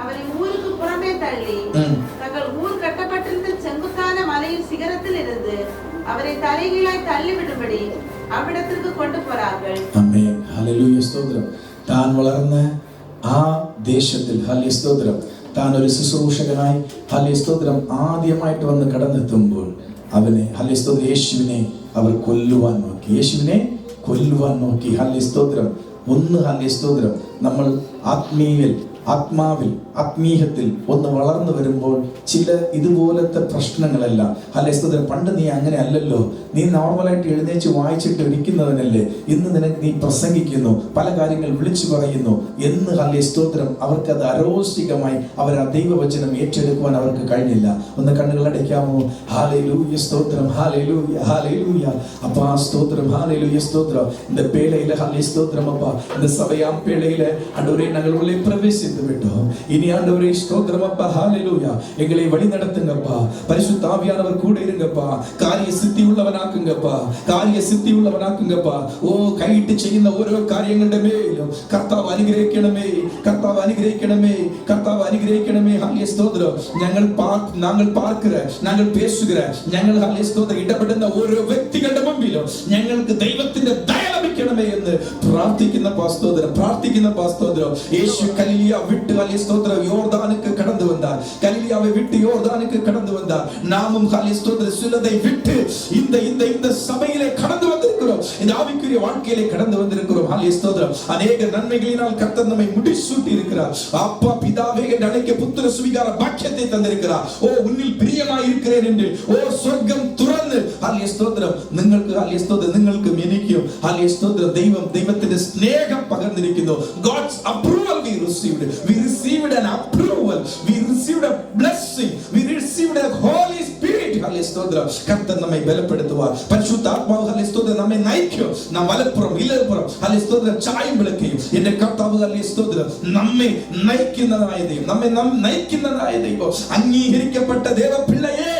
அவரை ஊருக்கு புறமே தள்ளி தங்கள் ஊர் கட்டப்பட்டிருந்த செங்குத்தான மலையின் சிகரத்தில் இருந்து அவரை தலைகீழாய் தள்ளிவிடும்படி அவ்விடத்திற்கு கொண்டு போறார்கள். ആമേൻ. ഹല്ലേലൂയ സ്തോത്രം. താൻ വളർന്ന ആ ദേശത്തിൽ ഹല്ലേലൂയ സ്തോത്രം താൻ ഒരു ശുശ്രൂഷകനായി ഹല്ലേലൂയ സ്തോത്രം ആദ്യമായിട്ട് വന്ന് കടന്നെത്തുമ്പോൾ അവനെ ഹല്ലേലൂയ സ്തോത്രം യേശുവിനെ അവർ കൊല്ലുവാൻ നോക്കി, യേശുവിനെ കൊല്ലുവാൻ നോക്കി. ഹല്ലേലൂയ സ്തോത്രം. ഹല്ലേലൂയ സ്തോത്രം. നമ്മൾ ആത്മീയത്തിൽ ഒന്ന് വളർന്നു വരുമ്പോൾ ചില ഇതുപോലത്തെ പ്രശ്നങ്ങളല്ല. ഹല്ലേലൂയ സ്തോത്രം. പണ്ട് നീ അങ്ങനെ അല്ലല്ലോ, നീ നോർമലായിട്ട് എഴുന്നേച്ച് വായിച്ചിട്ട് ഇരിക്കുന്നവനല്ലേ, ഇന്ന് നിനക്ക് നീ പ്രസംഗിക്കുന്നു, പല കാര്യങ്ങൾ വിളിച്ചു പറയുന്നു എന്ന്. ഹല്ലേലൂയ സ്തോത്രം. അവർക്ക് അത് അരോചികമായി അവർ ആ ദൈവവചനം ഏറ്റെടുക്കുവാൻ അവർക്ക് കഴിഞ്ഞില്ല. ഒന്ന് കണ്ണുകൾ അടയ്ക്കാമോ? ഹല്ലേലൂയ സ്തോത്രം, ഹല്ലേലൂയ, ഹല്ലേലൂയ அப்பா ஸ்தோத்திரம், ஹல்லேலூயா ஸ்தோத்திரம். இந்த பேழையில ஹல்லேலூயா ஸ்தோத்திரம் அப்பா, இந்த சபையாம் பேழையில ஆண்டவரே நாங்கள் உள்ளே பிரவேசித்து விட்டோம். இனி ஆண்டவரே ஸ்தோத்திரம் அப்பா, ஹல்லேலூயா. எங்களை வழி நடத்துங்கப்பா, பரிசுத்த ஆவியானவர் கூட இருங்கப்பா, காரிய சித்தி உள்ளவனாக்குங்கப்பா, காரிய சித்தி உள்ளவனாக்குங்கப்பா. ഓ കൈയിട്ട് ചെയ്യുന്ന ഓരോ കാര്യങ്ങളുടെ മേലും കർത്താവ് അനുഗ്രഹിക്കണമേ, കർത്താവ് അനുഗ്രഹിക്കണമേ, കർത്താവ് അനുഗ്രഹിക്കണമേ. ഹല്ലേലൂയ സ്തോത്രം. நாங்கள் பார்க்கிற, நாங்கள் பேசுகிற, ഞങ്ങൾ ഹല്ലേലൂയ സ്തോത്രം ഇടപെടുന്ന ഓരോ വ്യക്തികളുടെ മുമ്പിലും ഞങ്ങൾക്ക് ദൈവത്തിന്റെ ദയ ലഭിക്കണമേ എന്ന് പ്രാർത്ഥിക്കുന്ന പാസ്തോത്രം. യേശു ഗലീലിയ വിട്ട് ഹല്ലേലൂയ സ്തോത്രം யோர்தானுக்கு கடந்து வந்தார். கலிலியாவை விட்டு யோர்தானுக்கு கடந்து வந்தார். நாமும் ஹல்லேலூயா ஸ்தோத்திரம் சிலதை விட்டு இந்த சபையிலே கடந்து வந்திருக்கிறோம், இந்த ஆவிக்குரிய வாழ்க்கையிலே கடந்து வந்திருக்கிறோம். ஹல்லேலூயா ஸ்தோத்திரம். அநேக நன்மைகளினால் கர்த்தர் நம்மை முடிசூட்டி இருக்கிறார். அப்பா பிதாவே என்று அழைக்க புத்திர சுவிகார பாக்கியத்தை தந்திருக்கிறார். ஓ உன்னில் பிரியமாய் இருக்கிறேன் என்று ஓ சொர்க்கம் തുറന്ന് ഹല്ലേലൂയ സ്തോത്രം നിങ്ങൾക്ക്, ഹല്ലേലൂയ സ്തോത്രം നിങ്ങൾക്കും എനിക്കും ഹല്ലേലൂയ സ്തോത്രം ദൈവത്തിന്റെ സ്നേഹം പകർന്നിരിക്കുന്നു. God's approval we received an approval, we received a blessing, we received a Holy Spirit. Hallelujah സ്തോത്രം. കർത്തർ നമ്മെ ബലപ്പെടുത്തുവാൻ പരിശുദ്ധാത്മാവ് ഹല്ലേലൂയ സ്തോത്രം നമ്മെ നയിക്കും. നാം വലപ്പുറം ഇലപ്പുറം ഹല്ലേലൂയ സ്തോത്രം ചായം വിളക്കുകയും എന്റെ കർത്താവ് ഹല്ലേലൂയ സ്തോത്രം നമ്മെ നയിക്കുന്നതായ ദൈവം, നമ്മെ നയിക്കുന്നതായ ദൈവം, അംഗീകരിക്കപ്പെട്ട ദൈവ പിള്ളയെ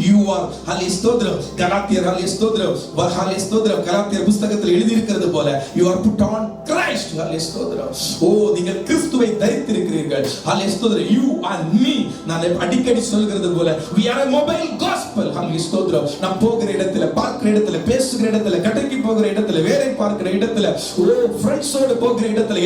you are ഹല്ലേലൂയ സ്തോത്രം. ഗലാത്യർ ഹല്ലേലൂയ സ്തോത്രം, ഹല്ലേലൂയ സ്തോത്രം. ഗലാത്യർ പുസ്തകത്തിൽ എഴുതിയിരിക്കുന്നത് പോലെ you are put on Christ. Hallelujah സ്തോത്രം. ഓ നിങ്ങൾ கிறிஸ்துவை தரித்திருக்கிறீர்கள். ஹல்லேலூயா ஸ்தோத்திரம். you and me, நான் அடிக்கடி சொல்கிறது போல we are a mobile gospel. ஹல்லேலூயா ஸ்தோத்திரம். நாம் போகிற இடத்துல, பார்க்கிற இடத்துல, பேசுகிற இடத்துல, கடைக்கு போகிற இடத்துல, வேலை பார்க்கிற இடத்துல, ஓ ஃப்ரெண்ட்ஸோடு போகிற இடத்துல